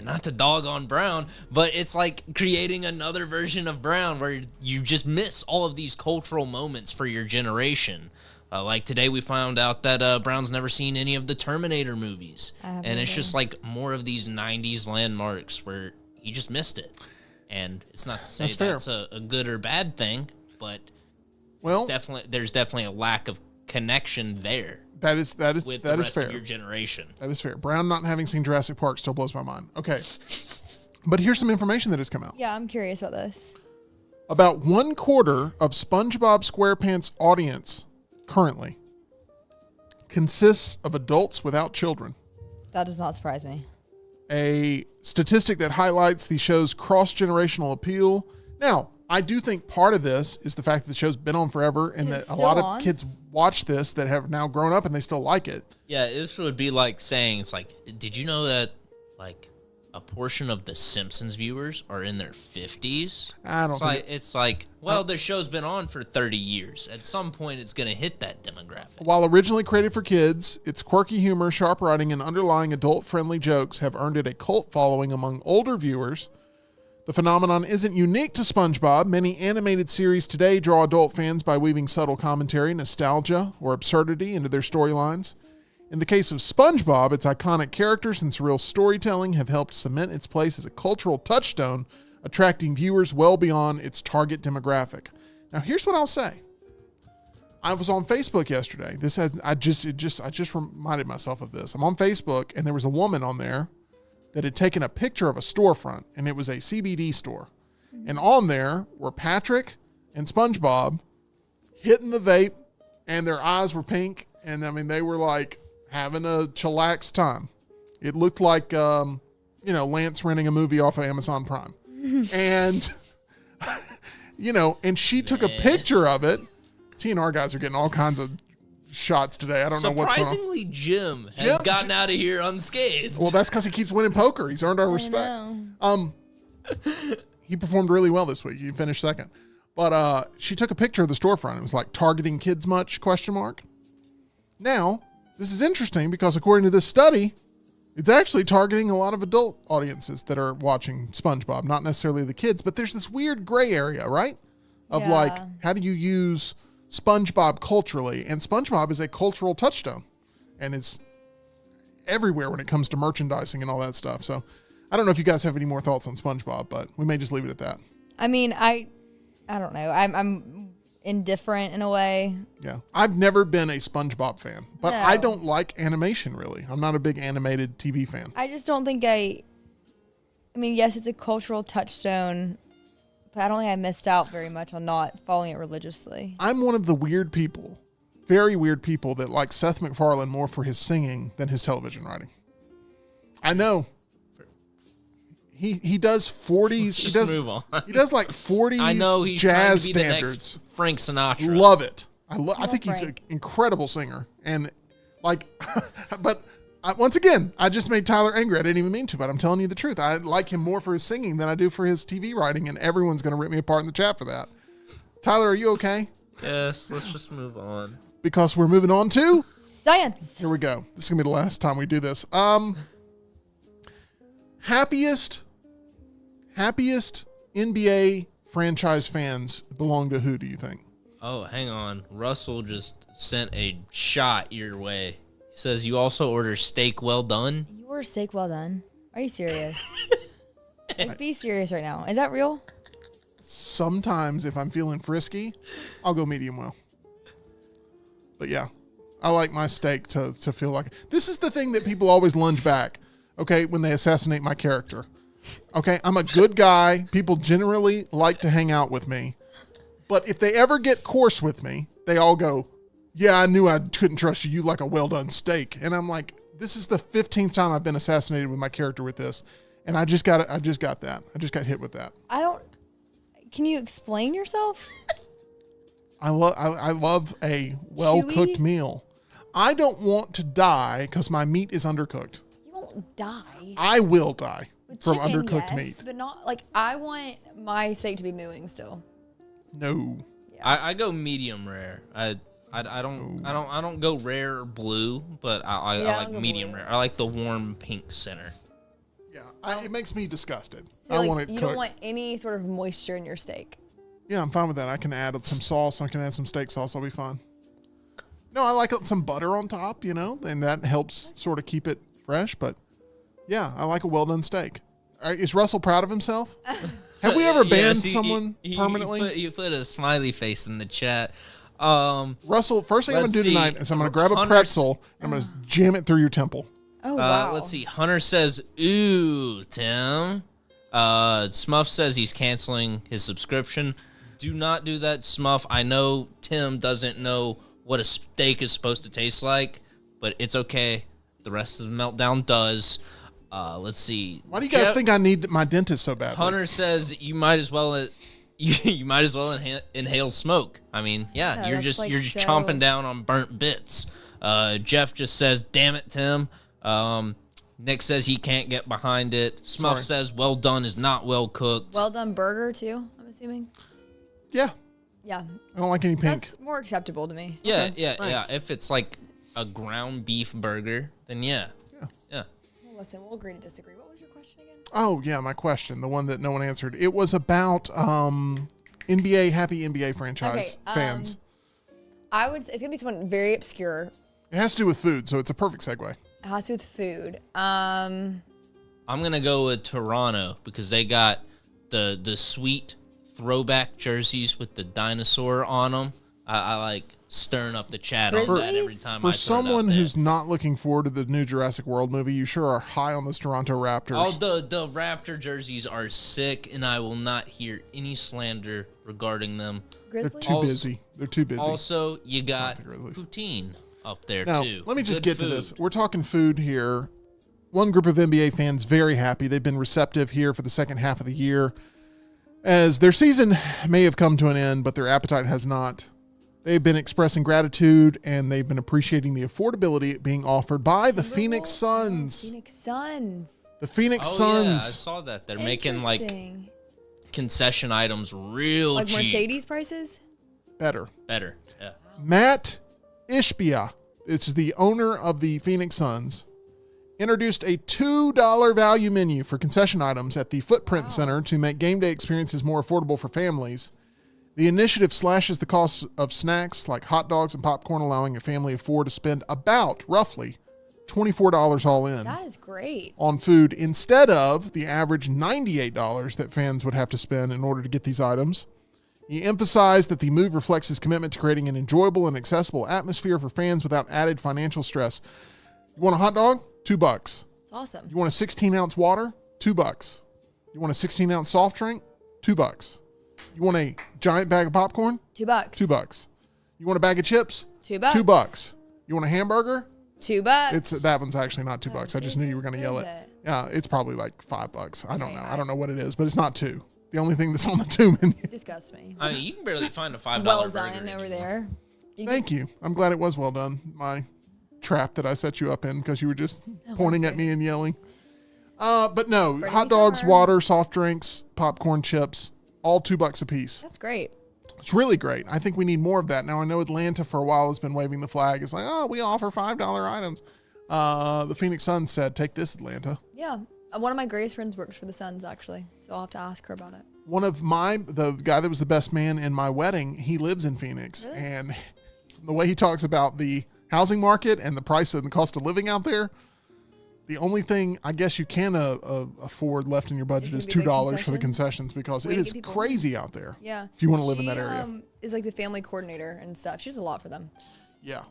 D: not to dog on Brown, but it's like creating another version of Brown where you just miss all of these cultural moments for your generation. Like today we found out that Brown's never seen any of the Terminator movies. And it's just like more of these 90s landmarks where he just missed it. And it's not to say that's a good or bad thing, but... Well, there's definitely a lack of connection there.
B: That is
D: with the rest
B: fair.
D: Of your generation.
B: That is fair. Brown not having seen Jurassic Park still blows my mind. Okay, but here's some information that has come out.
E: Yeah, I'm curious about this.
B: About 1/4 of SpongeBob SquarePants audience currently consists of adults without children.
E: That does not surprise me.
B: A statistic that highlights the show's cross-generational appeal. Now, I do think part of this is the fact that the show's been on forever and that a lot of kids watch this that have now grown up and they still like it.
D: Yeah, this would be like saying, it's like, did you know that a portion of the Simpsons viewers are in their 50s?
B: I don't think
D: it's like, well, the show's been on for 30 years. At some point, it's going to hit that demographic.
B: While originally created for kids, its quirky humor, sharp writing, and underlying adult-friendly jokes have earned it a cult following among older viewers. The phenomenon isn't unique to SpongeBob. Many animated series today draw adult fans by weaving subtle commentary, nostalgia, or absurdity into their storylines. In the case of SpongeBob, its iconic characters and surreal storytelling have helped cement its place as a cultural touchstone, attracting viewers well beyond its target demographic. Now, here's what I'll say. I was on Facebook yesterday. I just reminded myself of this. I'm on Facebook, and there was a woman on there that had taken a picture of a storefront, and it was a CBD store. And on there were Patrick and SpongeBob hitting the vape, and their eyes were pink, and I mean, they were like having a chillax time. It looked like, Lance renting a movie off of Amazon Prime. And, and she took a picture of it. TNR guys are getting all kinds of shots today. I don't know what's going on.
D: Surprisingly, Jim has gotten out of here unscathed.
B: Well, that's because he keeps winning poker. He's earned our respect. He performed really well this week. He finished second. But she took a picture of the storefront. It was like targeting kids much, ? Now, this is interesting because according to this study, it's actually targeting a lot of adult audiences that are watching SpongeBob, not necessarily the kids, but there's this weird gray area, right? Of like, how do you use SpongeBob culturally? And SpongeBob is a cultural touchstone, and it's everywhere when it comes to merchandising and all that stuff. So I don't know if you guys have any more thoughts on SpongeBob, but we may just leave it at that.
C: I mean, I don't know. I'm indifferent in a way.
B: Yeah. I've never been a SpongeBob fan, but
C: No.
B: I don't like animation really. I'm not a big animated TV fan.
C: I just don't think I mean, yes, it's a cultural touchstone, but I don't think I missed out very much on not following it religiously.
B: I'm one of the weird people, very weird people that like Seth MacFarlane more for his singing than his television writing. I know. He does 40s.
D: Just move on.
B: He does like 40s
D: I know he's
B: jazz
D: trying to be
B: standards.
D: the next Frank Sinatra.
B: Love it. I think he's an
C: Frank.
B: incredible singer. And like, but once again, I just made Tyler angry. I didn't even mean to, but I'm telling you the truth. I like him more for his singing than I do for his TV writing, and everyone's going to rip me apart in the chat for that. Tyler, are you okay?
D: Yes, let's just move on.
B: Because we're moving on to...
C: Science.
B: Here we go. This is going to be the last time we do this. Happiest NBA franchise fans belong to who, do you think?
D: Oh, hang on. Russell just sent a shot your way. He says you also order steak well done.
C: You order steak well done. Are you serious? Like, be serious right now. Is that real?
B: Sometimes if I'm feeling frisky, I'll go medium well. But yeah, I like my steak to feel like... This is the thing that people always lunge back, okay, when they assassinate my character. Okay, I'm a good guy. People generally like to hang out with me. But if they ever get coarse with me, they all go, yeah, I knew I couldn't trust you. You like a well-done steak. And I'm like, this is the 15th time I've been assassinated with my character with this. And I just got that. I just got hit with that.
C: Can you explain yourself?
B: I love a well-cooked
C: Chewy?
B: meal. I don't want to die because my meat is undercooked.
C: You won't die.
B: I will die
C: With
B: from
C: chicken,
B: undercooked
C: yes,
B: meat.
C: but not like I want my steak to be mooing still.
B: No.
D: I go medium rare. I don't go rare or blue, but I
C: Yeah,
D: like
C: I'll go
D: medium
C: blue.
D: rare. I like the warm pink center.
B: Yeah, it makes me disgusted.
C: So
B: I
C: like,
B: want it
C: you
B: cooked.
C: don't want any sort of moisture in your steak.
B: Yeah, I'm fine with that. I can add some sauce. I can add some steak sauce. I'll be fine. No, I like some butter on top, and that helps sort of keep it fresh. But yeah, I like a well-done steak. Is Russell proud of himself? Have we ever banned someone permanently?
D: You put a smiley face in the chat.
B: Russell, first thing I'm going to do
D: Let's see. tonight
B: is I'm going to grab a
D: Hunter's-
B: pretzel and I'm going to jam it through your temple.
C: Oh wow.
D: Let's see. Hunter says, "Ooh, Tim." Smuff says he's canceling his subscription. Do not do that, Smuff. I know Tim doesn't know what a steak is supposed to taste like, but it's okay. The rest of the Meltdown does. Let's see.
B: Why do you guys think I need my dentist so badly?
D: Hunter says you might as well you might as well inhale smoke. I mean, yeah,
C: No,
D: you're
C: that's
D: just
C: like so-
D: chomping down on burnt bits. Jeff just says, "Damn it, Tim." Nick says he can't get behind it. Smuff says, "Well done" is not well cooked.
C: Well done burger too, I'm assuming.
B: Yeah,
C: Yeah.
B: I don't like any pink.
C: That's more acceptable to me.
D: yeah,
B: okay,
D: yeah,
B: thanks.
D: yeah. If it's like a ground beef burger, then yeah.
C: Well, listen, we'll agree to disagree. What was your question again?
B: Oh, yeah, my question, the one that no one answered. It was about NBA, happy NBA franchise fans.
C: It's gonna be someone very obscure.
B: It has to do with food, so it's a perfect segue.
C: It has to do with food.
D: I'm gonna go with Toronto because they got the sweet throwback jerseys with the dinosaur on them. I like stirring up the chat on that every time.
B: For
D: I
B: someone
D: throw it up
B: who's not looking forward to the new Jurassic World movie, you sure are high on those Toronto Raptors.
D: Oh, the Raptor jerseys are sick, and I will not hear any slander regarding them.
B: They're
C: Grizzly.
B: too busy. They're too busy.
D: Also, you got
B: the Grizzlies.
D: poutine up there
B: Now,
D: too.
B: let me just
D: Good
B: get to this.
D: food.
B: We're talking food here. One group of NBA fans very happy. They've been receptive here for the second half of the year, as their season may have come to an end, but their appetite has not. They've been expressing gratitude, and they've been appreciating the affordability being offered by the Phoenix Suns.
C: Phoenix Suns.
B: The Phoenix
D: Oh
B: Suns.
D: yeah, I saw that. They're making like
C: Interesting.
D: concession items real
E: Like
D: cheap.
E: Mercedes prices?
B: Better.
D: Better. Yeah.
B: Matt Ishbia, it's the owner of the Phoenix Suns, introduced a $2 value menu for concession items at the Footprint Center to make game day experiences more affordable for families. The initiative slashes the cost of snacks like hot dogs and popcorn, allowing a family of 4 to spend about roughly $24 all in
E: That is great.
B: on food instead of the average $98 that fans would have to spend in order to get these items. He emphasized that the move reflects his commitment to creating an enjoyable and accessible atmosphere for fans without added financial stress. You want a hot dog? $2.
E: It's awesome.
B: You want a 16-ounce water? $2. You want a 16-ounce soft drink? $2. You want a giant bag of popcorn?
E: $2.
B: $2. You want a bag of chips?
E: $2.
B: $2. You want a hamburger?
E: $2.
B: It's that one's actually not $2. I just knew you were going to yell
E: What
B: it.
E: is it?
B: Yeah, it's probably like $5. I don't
E: Okay,
B: know. I
E: alright.
B: don't know what it is, but it's not 2. The only thing that's on the 2 menu.
E: Disgusts me.
D: I mean, you can barely find a $5
E: Well
D: burger
E: done over
D: anymore.
E: there.
B: Thank you. I'm glad it was well done. My trap that I set you up in because you were just pointing at me and yelling. But no,
E: Pretty
B: hot dogs,
E: summer.
B: water, soft drinks, popcorn, chips, all $2 a piece.
E: That's great.
B: It's really great. I think we need more of that. Now, I know Atlanta for a while has been waving the flag. It's like, oh, we offer $5 items. The Phoenix Suns said, take this, Atlanta.
E: Yeah. One of my greatest friends works for the Suns, actually. So I'll have to ask her about it.
B: One of the guy that was the best man in my wedding, he lives in Phoenix.
E: Really?
B: And the way he talks about the housing market and the price and the cost of living out there, the only thing I guess you can afford left in your budget is
E: Is gonna be the
B: $2 for the
E: concessions?
B: concessions because
E: Way
B: it
E: to
B: is
E: get people
B: crazy out there.
E: Yeah.
B: If you want to live in that area.
E: Is like the family coordinator and stuff. She does a lot for them.
B: Yeah.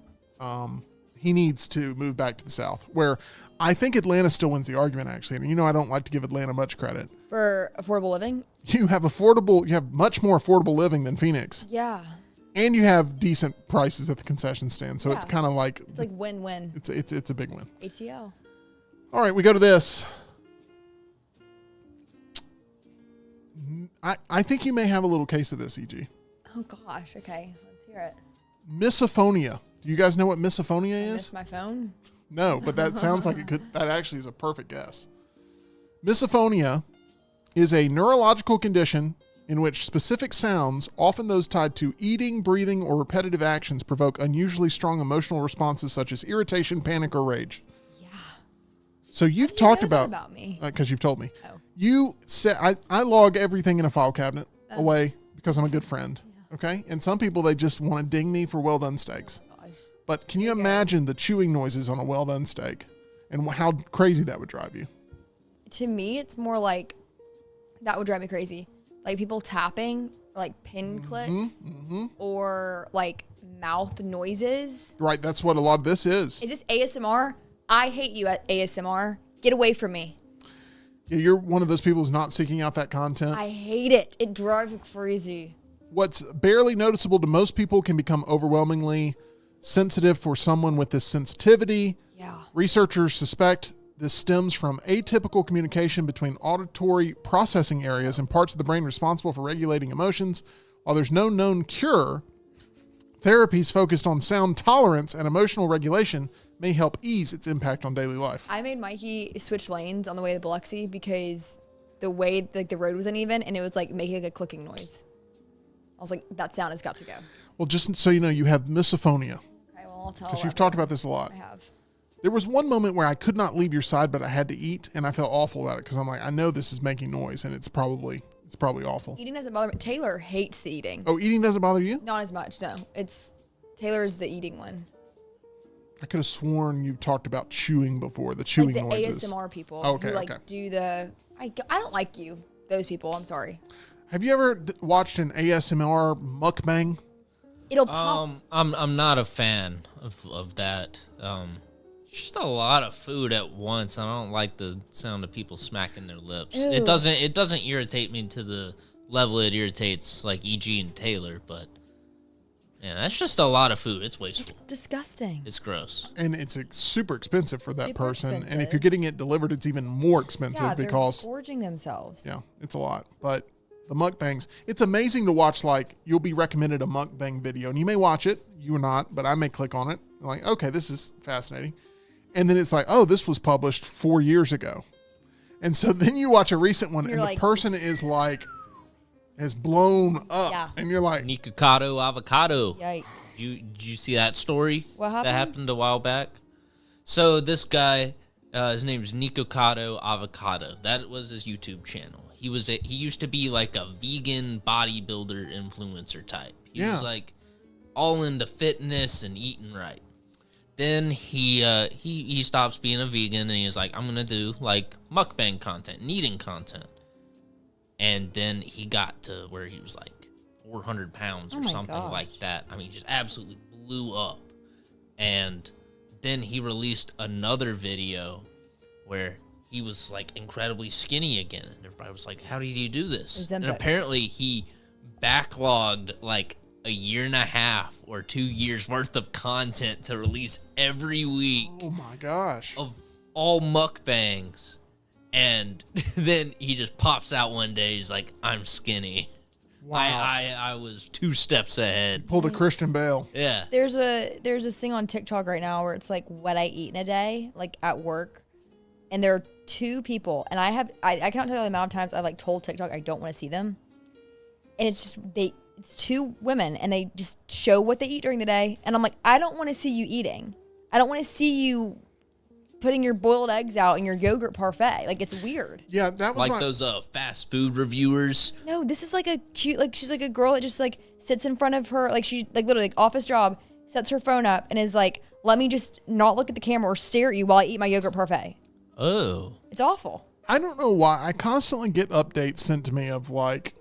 B: He needs to move back to the South, where I think Atlanta still wins the argument, actually. And I don't like to give Atlanta much credit.
E: For affordable living?
B: You have much more affordable living than Phoenix.
E: Yeah.
B: And you have decent prices at the concession stand. So it's
E: Yeah.
B: kind of like,
E: It's like win-win.
B: it's a big win.
E: ATL.
B: All right, we go to this. I think you may have a little case of this, EG.
E: Oh, gosh. Okay. Let's hear it.
B: Misophonia. Do you guys know what misophonia
E: I
B: is?
E: missed my phone.
B: No, but that sounds like that actually is a perfect guess. Misophonia is a neurological condition in which specific sounds, often those tied to eating, breathing, or repetitive actions, provoke unusually strong emotional responses such as irritation, panic, or rage.
E: Yeah.
B: So you've
E: How'd you
B: talked
E: know that
B: about
E: me.
B: because you've told me.
E: Oh.
B: You said I log everything in a file cabinet away because I'm a good friend. Okay, and some people they just want to ding me for well done steaks.
E: Gosh.
B: But can you imagine the chewing noises on a well done steak, and how crazy that would drive you?
E: To me, it's more like that would drive me crazy. Like people tapping, or like pin clicks, or like mouth noises.
B: Right, that's what a lot of this is.
E: Is this ASMR? I hate you at ASMR. Get away from me.
B: Yeah, you're one of those people who's not seeking out that content.
E: I hate it. It drives me crazy.
B: What's barely noticeable to most people can become overwhelmingly sensitive for someone with this sensitivity.
E: Yeah.
B: Researchers suspect this stems from atypical communication between auditory processing areas and parts of the brain responsible for regulating emotions. While there's no known cure, therapies focused on sound tolerance and emotional regulation may help ease its impact on daily life.
E: I made Mikey switch lanes on the way to Biloxi because the way like the road was uneven and it was like making like a clicking noise. I was like, that sound has got to go.
B: Well, just so you know, you have misophonia
E: Okay, well, I'll tell
B: because you've
E: everyone.
B: talked about this a lot.
E: I have.
B: There was one moment where I could not leave your side, but I had to eat, and I felt awful about it because I'm like, I know this is making noise, and it's probably awful.
E: Eating doesn't bother me. Taylor hates the eating.
B: Oh, eating doesn't bother you?
E: Not as much, no. Taylor's the eating one.
B: I could have sworn you've talked about chewing before, the chewing
E: Like the
B: noises.
E: ASMR people
B: Okay,
E: who like
B: okay.
E: do the. I don't like you. Those people. I'm sorry.
B: Have you ever watched an ASMR mukbang?
E: It'll pop.
D: I'm not a fan of that. Just a lot of food at once. I don't like the sound of people smacking their lips.
E: Ew.
D: It doesn't irritate me to the level it irritates like EG and Taylor, but man, that's just a lot of food. It's wasteful.
E: Disgusting.
D: It's gross.
B: And it's super expensive for that
E: Super
B: person. And if
E: expensive.
B: you're getting it delivered, it's even more expensive
E: Yeah,
B: because
E: they're gorging themselves.
B: yeah, it's a lot. But the mukbangs, it's amazing to watch. Like you'll be recommended a mukbang video, and you may watch it, you or not, but I may click on it. I'm like, okay, this is fascinating. And then it's like, oh, this was published 4 years ago. And so then you watch a recent one,
E: You're
B: and
E: like-
B: the person is like has blown up.
C: Yeah.
B: And you're like,
D: Nikocado avocado.
C: Yikes.
D: Did you see that story?
C: What happened?
D: That happened a while back. So this guy, his name is Nikocado Avocado. That was his YouTube channel. He used to be like a vegan bodybuilder influencer type. He was like all into fitness and eating right. Then he stops being a vegan and he's like, I'm gonna do like mukbang content and eating content. And then he got to where he was like 400 pounds or something like that. I mean, just absolutely blew up. And then he released another video where he was like incredibly skinny again. And everybody was like, how did you do this? And apparently he backlogged like a year and a half or 2 years worth of content to release every week.
B: oh my gosh.
D: Of all mukbangs. And then he just pops out one day. He's like, I'm skinny.
B: Wow.
D: I was 2 steps ahead.
B: Pulled a Christian Bale.
D: Yeah.
C: There's this thing on TikTok right now where it's like what I eat in a day, like at work. And there are 2 people, and I cannot tell you the amount of times I've like told TikTok I don't want to see them. And it's just 2 women, and they just show what they eat during the day. And I'm like, I don't want to see you eating. I don't want to see you putting your boiled eggs out in your yogurt parfait. Like, it's weird.
B: Yeah, that was
D: like those fast food reviewers.
C: No, this is like a cute, like she's like a girl that just like sits in front of her, like she like literally like office job, sets her phone up and is like, let me just not look at the camera or stare at you while I eat my yogurt parfait.
D: Oh.
C: It's awful.
B: I don't know why. I constantly get updates sent to me of like,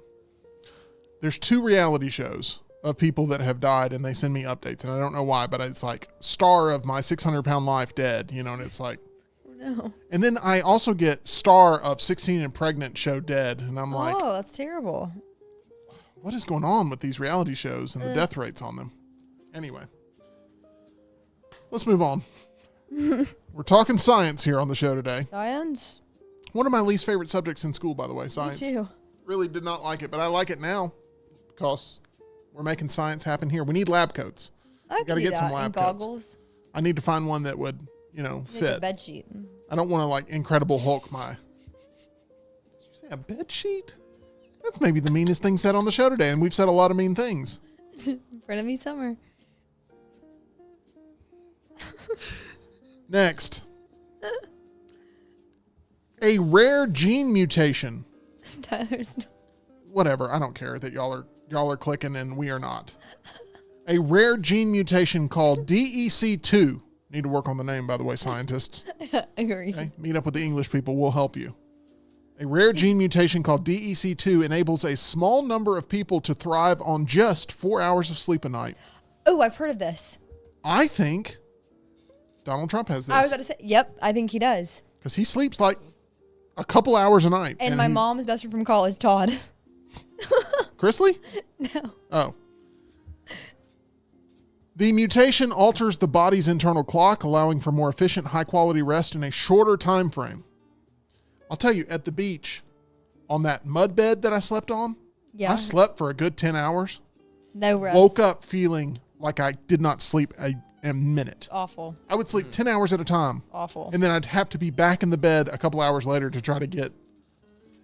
B: there's 2 reality shows of people that have died and they send me updates. And I don't know why, but it's like star of my 600-pound life dead, you know, and it's like,
C: Oh no.
B: and then I also get star of 16 and pregnant show dead. And I'm like,
C: Oh, that's terrible.
B: what is going on with these reality shows and the death rates on them? Anyway, let's move on. We're talking science here on the show today.
C: Science?
B: One of my least favorite subjects in school, by the way,
C: Me
B: science.
C: too.
B: Really did not like it, but I like it now because we're making science happen here. We need lab coats.
C: I
B: Gotta
C: could do
B: get some
C: that.
B: lab
C: And
B: coats.
C: goggles.
B: I need to find one that would, you know,
C: Make a
B: fit.
C: bed sheet.
B: I don't want to like Incredible Hulk my. Did you say a bed sheet? That's maybe the meanest thing said on the show today, and we've said a lot of mean things.
C: Frenemy summer.
B: Next, a rare gene mutation.
C: Tyler's.
B: Whatever, I don't care that y'all are clicking and we are not. A rare gene mutation called DEC2. Need to work on the name, by the way, scientists.
C: Agree.
B: Okay? Meet up with the English people. We'll help you. A rare gene mutation called DEC2 enables a small number of people to thrive on just 4 hours of sleep a night.
C: Oh, I've heard of this.
B: I think Donald Trump has
C: I was
B: this
C: about to say, yep, I think he does.
B: because he sleeps like a couple hours a night.
C: And my mom's best friend from college, Todd.
B: Chrisley?
C: No.
B: Oh. The mutation alters the body's internal clock, allowing for more efficient, high-quality rest in a shorter time frame. I'll tell you, at the beach, on that mud bed that I slept on,
C: Yeah.
B: I slept for a good 10 hours.
C: No rest.
B: Woke up feeling like I did not sleep a minute.
C: Awful.
B: I would sleep 10 hours at a time.
C: Awful.
B: And then I'd have to be back in the bed a couple hours later to try to get...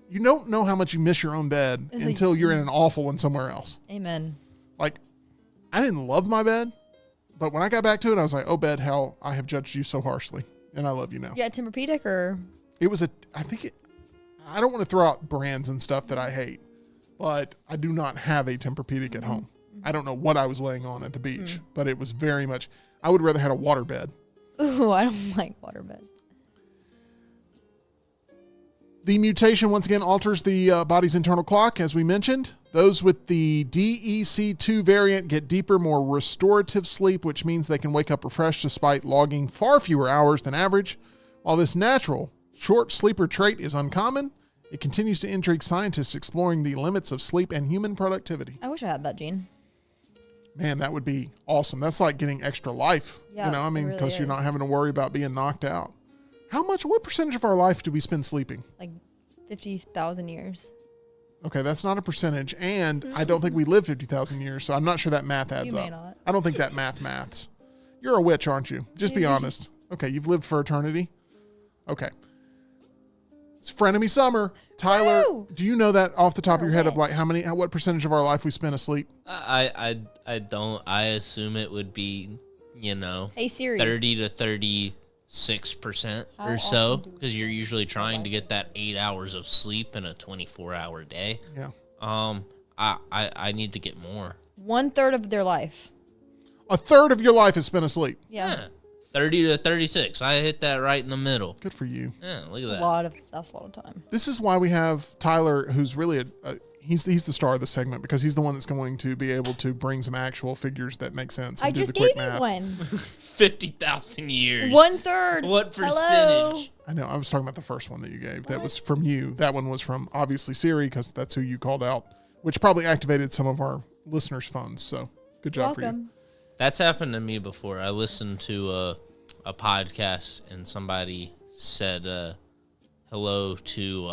B: You don't know how much you miss your own bed
C: It's like-
B: until you're in an awful one somewhere else.
C: Amen.
B: Like, I didn't love my bed, but when I got back to it, I was like, oh, bed, how I have judged you so harshly. And I love you now.
C: Yeah, Tempur-Pedic or...
B: It was I don't want to throw out brands and stuff that I hate, but I do not have a Tempur-Pedic at home. I don't know what I was laying on at the beach, but it was very much, I would rather had a water bed.
C: Ooh, I don't like waterbeds.
B: The mutation, once again, alters the body's internal clock, as we mentioned. Those with the DEC2 variant get deeper, more restorative sleep, which means they can wake up refreshed despite logging far fewer hours than average. While this natural, short sleeper trait is uncommon, it continues to intrigue scientists exploring the limits of sleep and human productivity.
C: I wish I had that gene.
B: Man, that would be awesome. That's like getting extra life.
C: Yeah,
B: you know, I
C: it
B: mean,
C: really
B: because you're not
C: is.
B: having to worry about being knocked out. What percentage of our life do we spend sleeping?
C: Like 50,000 years.
B: Okay, that's not a percentage, and I don't think we live 50,000 years, so I'm not sure that math adds
C: You
B: up.
C: may not.
B: I don't think that maths. You're a witch, aren't you? Just be honest. Okay, you've lived for eternity? Okay. It's frenemy summer. Tyler,
E: Woo!
B: do you know that off the top of
E: You're
B: your head
E: a
B: of like what percentage of our life we spend asleep?
D: I don't. I assume it would be,
E: Hey Siri.
D: 30 to 36%
E: How
D: or so,
E: often do we
D: because you're usually trying to
E: life?
D: get that 8 hours of sleep in a 24-hour day.
B: Yeah.
D: I need to get more.
E: 1/3 of their life.
B: A third of your life is spent asleep.
E: Yeah.
D: 30 to 36. I hit that right in the middle.
B: Good for you.
D: Yeah, look at
E: That's
D: that.
E: a lot of time.
B: This is why we have Tyler, who's really he's the star of the segment because he's the one that's going to be able to bring some actual figures that make sense and
E: I
B: do
E: just
B: the quick
E: gave you
B: math.
E: one.
D: 50,000 years.
E: 1/3.
D: What percentage?
E: Hello.
B: I know. I was talking about the first one that you gave. That was from you. That one was from obviously Siri because that's who you called out, which probably activated some of our listeners' phones. So good job for you.
E: Welcome.
D: That's happened to me before. I listened to a podcast and somebody said hello to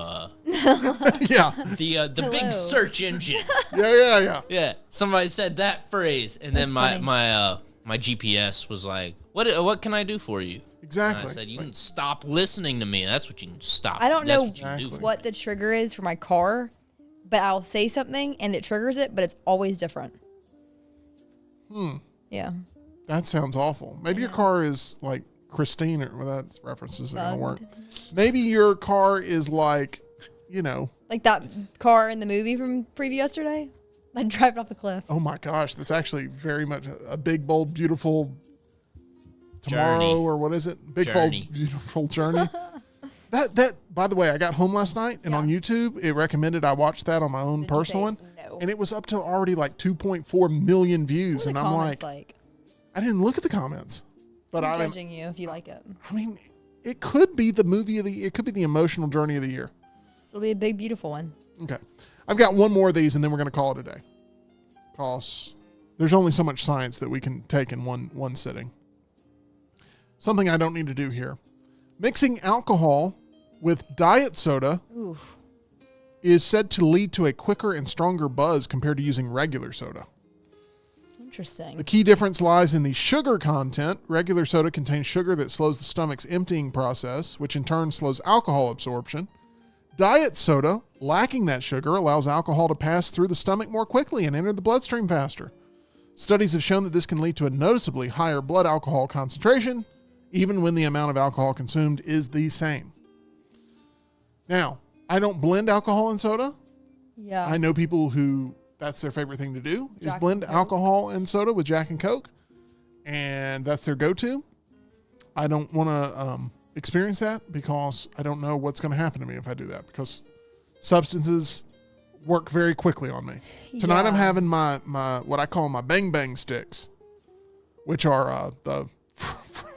B: Yeah.
D: the big
E: Hello.
D: search engine.
B: Yeah.
D: Yeah, somebody said that phrase, and then
E: That's
D: my GPS was like, "What can I do for you?"
B: Exactly.
D: And I said, "You can stop listening to me. That's what you can stop.
E: I don't
D: That's
E: know
D: what you can do for me."
E: what the trigger is for my car, but I'll say something and it triggers it, but it's always different. Yeah.
B: That sounds awful. Maybe your car is like Christine, or well, that reference isn't going to work. Maybe your car is like,
E: Like that car in the movie from preview yesterday. Like driving off the cliff.
B: oh my gosh, that's actually very much a big, bold, beautiful tomorrow,
D: Journey.
B: or what is it? Big,
D: Journey.
B: bold, beautiful journey. That. By the way, I got home last night, and on YouTube, it recommended I watch that on my own
E: Did you
B: personal
E: say
B: one,
E: no?
B: and it was up to already like 2.4 million views,
E: What are
B: and
E: the
B: I'm
E: comments
B: like, I didn't look at the comments, but
E: I'm
B: I
E: judging you if you like it.
B: mean, it could be the movie of the. It could be the emotional journey of the year.
E: So it'll be a big, beautiful one.
B: Okay. I've got one more of these, and then we're going to call it a day. Because there's only so much science that we can take in one sitting. Something I don't need to do here. Mixing alcohol with diet soda
E: Oof.
B: is said to lead to a quicker and stronger buzz compared to using regular soda.
E: Interesting.
B: The key difference lies in the sugar content. Regular soda contains sugar that slows the stomach's emptying process, which in turn slows alcohol absorption. Diet soda, lacking that sugar, allows alcohol to pass through the stomach more quickly and enter the bloodstream faster. Studies have shown that this can lead to a noticeably higher blood alcohol concentration, even when the amount of alcohol consumed is the same. Now, I don't blend alcohol and soda.
E: Yeah.
B: I know people who that's their favorite thing to do is
E: Jack
B: blend
E: and Coke.
B: alcohol and soda with Jack and Coke, and that's their go-to. I don't want to experience that because I don't know what's going to happen to me if I do that, because substances work very quickly on me. Tonight I'm
E: Yeah.
B: having my what I call my bang bang sticks, which are the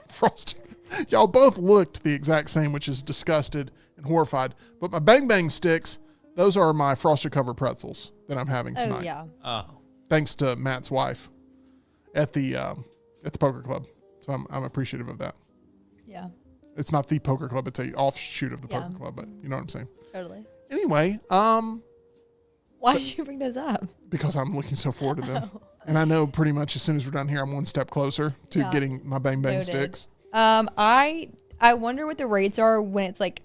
B: frosting. Y'all both looked the exact same, which is disgusted and horrified. But my bang bang sticks, those are my frosted covered pretzels that I'm having tonight.
E: Oh, yeah.
D: Oh,
B: Thanks to Matt's wife at the poker club. So I'm appreciative of that.
E: Yeah.
B: It's not the poker club, it's a offshoot of the
E: Yeah.
B: poker club, but you know what I'm saying.
E: Totally.
B: Anyway,
E: Why did you bring those up?
B: because I'm looking so forward to them. And I know pretty much as soon as we're done here, I'm one step closer to
E: Yeah.
B: getting my bang bang
E: Noted.
B: sticks.
E: I wonder what the rates are when it's like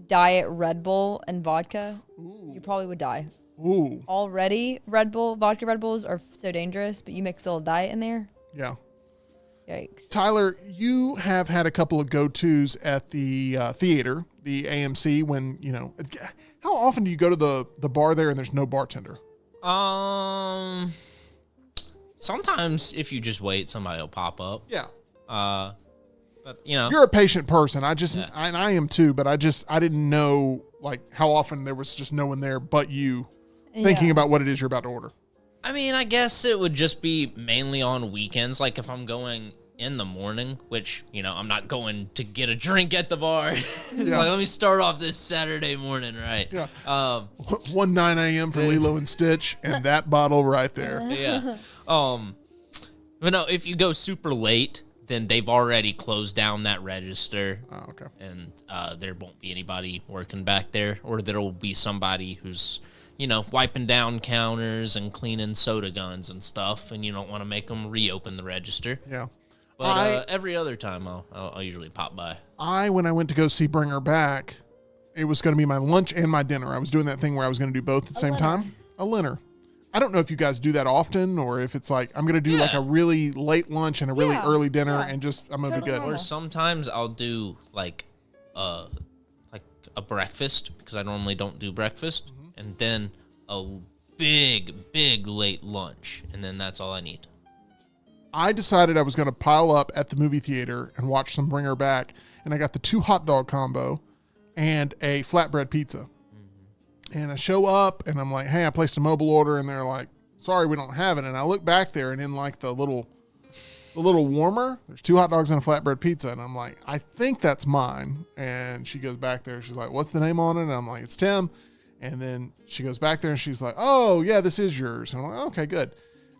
E: diet Red Bull and vodka. You probably would die.
B: Ooh,
E: Already vodka Red Bulls are so dangerous, but you mix a little diet in there.
B: yeah.
E: Yikes.
B: Tyler, you have had a couple of go-tos at the theater, the AMC, when, how often do you go to the bar there and there's no bartender?
D: sometimes if you just wait, somebody will pop up.
B: Yeah.
D: But
B: You're a patient person. I
D: Yeah.
B: and I am too, but I didn't know like how often there was just no one there but you thinking
E: Yeah.
B: about what it is you're about to order.
D: I mean, I guess it would just be mainly on weekends. Like if I'm going in the morning, which, I'm not going to get a drink at the bar. It's
B: Yeah.
D: like, let me start off this Saturday morning, right?
B: Yeah. 9 a.m. for Lilo and Stitch and that bottle right there.
D: Yeah. But no, if you go super late, then they've already closed down that register.
B: Oh, okay.
D: And there won't be anybody working back there, or there will be somebody who's, wiping down counters and cleaning soda guns and stuff, and you don't want to make them reopen the register.
B: Yeah.
D: But every other time, I'll usually pop by.
B: When I went to go see Bring Her Back, it was going to be my lunch and my dinner. I was doing that thing where I was going to do both at the same time. A dinner. I don't know if you guys do that often or if it's like I'm going to do like a really late lunch and a really early dinner and just I'm going to be good.
D: Or sometimes I'll do like a breakfast because I normally don't do breakfast, and then a big late lunch, and then that's all I need.
B: I decided I was going to pile up at the movie theater and watch some Bring Her Back, and I got the 2 hot dog combo and a flatbread pizza. And I show up, and I'm like, hey, I placed a mobile order, and they're like, sorry, we don't have it. And I look back there, and in like the little warmer, there's 2 hot dogs and a flatbread pizza. And I'm like, I think that's mine. And she goes back there. She's like, what's the name on it? And I'm like, it's Tim. And then she goes back there, and she's like, oh, yeah, this is yours. And I'm like, okay, good.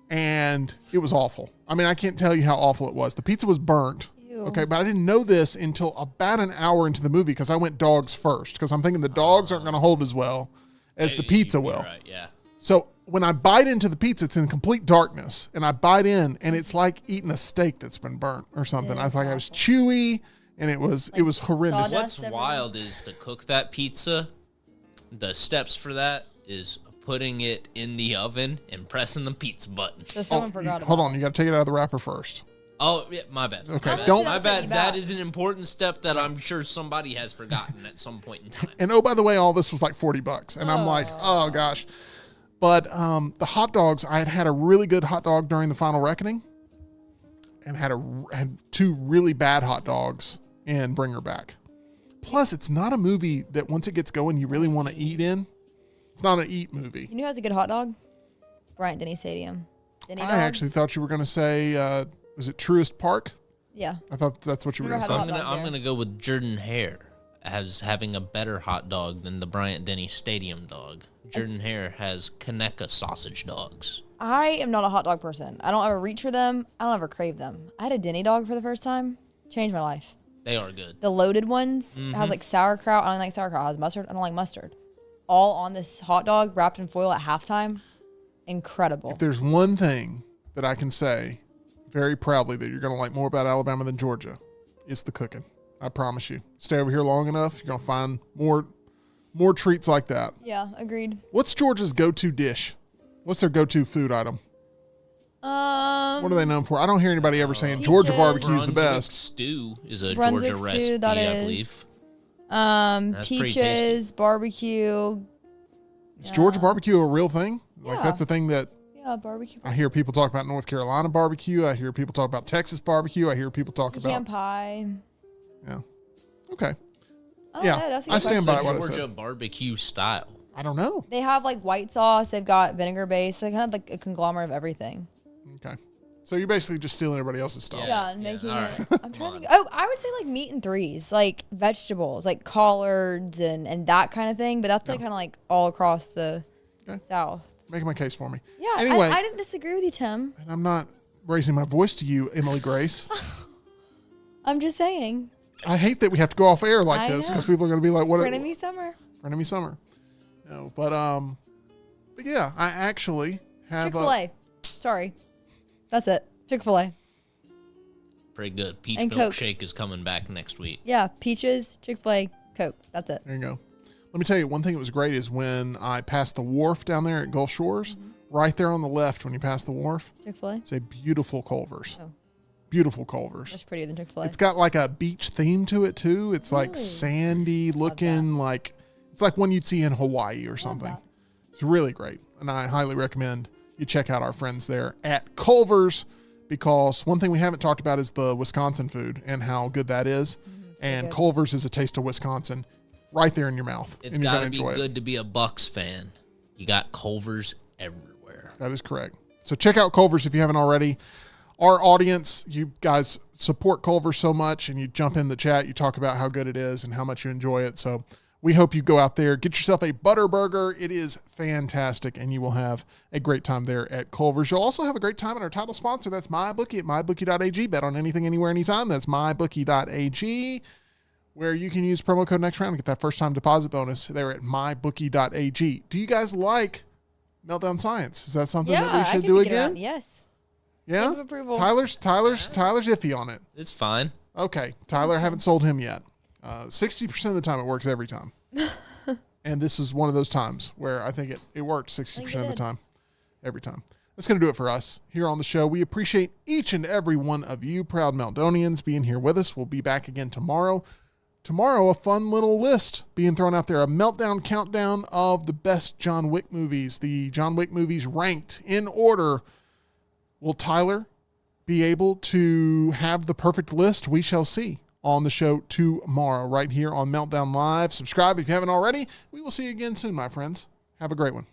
B: And it was awful. I mean, I can't tell you how awful it was. The pizza was burnt.
C: Ew.
B: Okay, but I didn't know this until about an hour into the movie because I went dogs first because I'm thinking the dogs aren't going to hold as well as the pizza will.
D: Right, yeah.
B: So when I bite into the pizza, it's in complete darkness, and I bite in, and it's like eating a steak that's been burnt or something. I was like, I was chewy, and it was horrendous.
C: sawdust.
D: What's wild is to cook that pizza. The steps for that is putting it in the oven and pressing the pizza button.
C: So someone forgot about
B: Hold on, you got to take it out of the wrapper first.
D: Oh, yeah, my bad.
B: Okay,
D: My bad.
B: don't-
D: My bad.
C: Back.
D: That is an important step that I'm sure somebody has forgotten at some point in time.
B: And oh, by the way, all this was like $40, and I'm like, oh gosh. But the hot dogs, I had a really good hot dog during the Final Reckoning, and had 2 really bad hot dogs in Bring Her Back. Plus, it's not a movie that once it gets going, you really want to eat in. It's not an eat movie.
C: You know who has a good hot dog? Bryant Denny Stadium. Denny
B: I
C: dogs?
B: actually thought you were going to say, was it Truist Park?
C: Yeah.
B: I thought that's what you were going to
C: Never
B: say.
C: had a hot dog
D: I'm
C: there.
D: gonna go with Jordan Hare as having a better hot dog than the Bryant Denny Stadium dog. Jordan Hare has Kaneka sausage dogs.
C: I am not a hot dog person. I don't ever reach for them. I don't ever crave them. I had a Denny dog for the first time. Changed my life.
D: They are good.
C: The loaded ones it has like sauerkraut. I don't like sauerkraut. It has mustard. I don't like mustard. All on this hot dog wrapped in foil at halftime. Incredible.
B: If there's one thing that I can say very proudly that you're going to like more about Alabama than Georgia, it's the cooking. I promise you. Stay over here long enough, you're going to find more treats like that.
C: Yeah, agreed.
B: What's Georgia's go-to dish? What's their go-to food item? What are they known for? I don't hear anybody ever saying Georgia
C: Peaches.
B: barbecue is the
D: Brunswick
B: best.
D: stew is a
C: Brunswick
D: Georgia
C: stew,
D: recipe,
C: that
D: I
C: is.
D: believe. That's pretty tasty.
C: Peaches, barbecue.
B: Is Georgia barbecue a real thing? Like
C: Yeah.
B: that's a thing that
C: Yeah, barbecue.
B: I hear people talk about North Carolina barbecue. I hear people talk about Texas barbecue. I hear people talk
C: Pecan
B: about
C: pie.
B: yeah. Okay.
C: I don't
B: Yeah,
C: know, that's a
B: I
C: good
B: stand
C: question.
B: by what I
D: Georgia
B: said.
D: barbecue style.
B: I don't know.
C: They have like white sauce. They've got vinegar base. They kind of like a conglomerate of everything.
B: Okay. So you're basically just stealing everybody else's stuff.
C: Yeah, and making
D: all
C: it.
D: right.
C: I'm trying to. Oh, I would say like meat in threes, like vegetables, like collards and that kind of thing. But that's like kind of like all across the
B: Okay.
C: South.
B: Making my case for me.
C: Yeah.
B: Anyway,
C: I didn't disagree with you, Tim.
B: and I'm not raising my voice to you, Emily Grace.
C: I'm just saying.
B: I hate that we have to go off air like
C: I
B: this
C: know.
B: because people are going to be like, "What?"
C: Frenemy summer.
B: Frenemy summer. No, but yeah, I actually have
C: Chick-fil-A. Sorry, that's it. Chick-fil-A.
D: Pretty good. Peach
C: And Coke.
D: milkshake is coming back next week.
C: Yeah, peaches, Chick-fil-A, Coke. That's it.
B: There you go. Let me tell you, one thing that was great is when I passed the wharf down there at Gulf Shores, right there on the left when you pass the wharf,
C: Chick-fil-A.
B: it's a beautiful Culver's.
C: Oh.
B: Beautiful Culver's.
C: That's prettier than Chick-fil-A.
B: It's got like a beach theme to it too. It's like
C: Really?
B: sandy looking, like it's like one you'd see in Hawaii or something.
C: that.
B: It's really great. And I highly recommend you check out our friends there at Culver's, because one thing we haven't talked about is the Wisconsin food and how good that is. And
C: good.
B: Culver's is a taste of Wisconsin right there in your mouth.
D: It's
B: and you're
D: got
B: gonna
D: to be
B: enjoy
D: good
B: it.
D: to be a Bucks fan. You got Culver's everywhere.
B: That is correct. So check out Culver's if you haven't already. Our audience, you guys support Culver so much, and you jump in the chat, you talk about how good it is and how much you enjoy it. So we hope you go out there, get yourself a butter burger. It is fantastic, and you will have a great time there at Culver's. You'll also have a great time at our title sponsor. That's MyBookie at mybookie.ag. Bet on anything, anywhere, anytime. That's mybookie.ag, where you can use promo code next round to get that first-time deposit bonus there at mybookie.ag. Do you guys like Meltdown Science? Is that something that we
C: I
B: should
C: could
B: do
C: pick it
B: again?
C: around. Yes.
B: Yeah.
C: Stamp of approval.
B: Tyler's iffy on it.
D: It's fine.
B: Okay, Tyler, I haven't sold him yet. 60% of the time it works every time. And this is one of those times where I think it worked 60% of the time, every time. That's going to do it for us here on the show. We appreciate each and every one of you proud Meltdonians being here with us. We'll be back again tomorrow. Tomorrow, a fun little list being thrown out there, a Meltdown countdown of the best John Wick movies, the John Wick movies ranked in order. Will Tyler be able to have the perfect list? We shall see on the show tomorrow right here on Meltdown Live. Subscribe if you haven't already. We will see you again soon, my friends. Have a great one.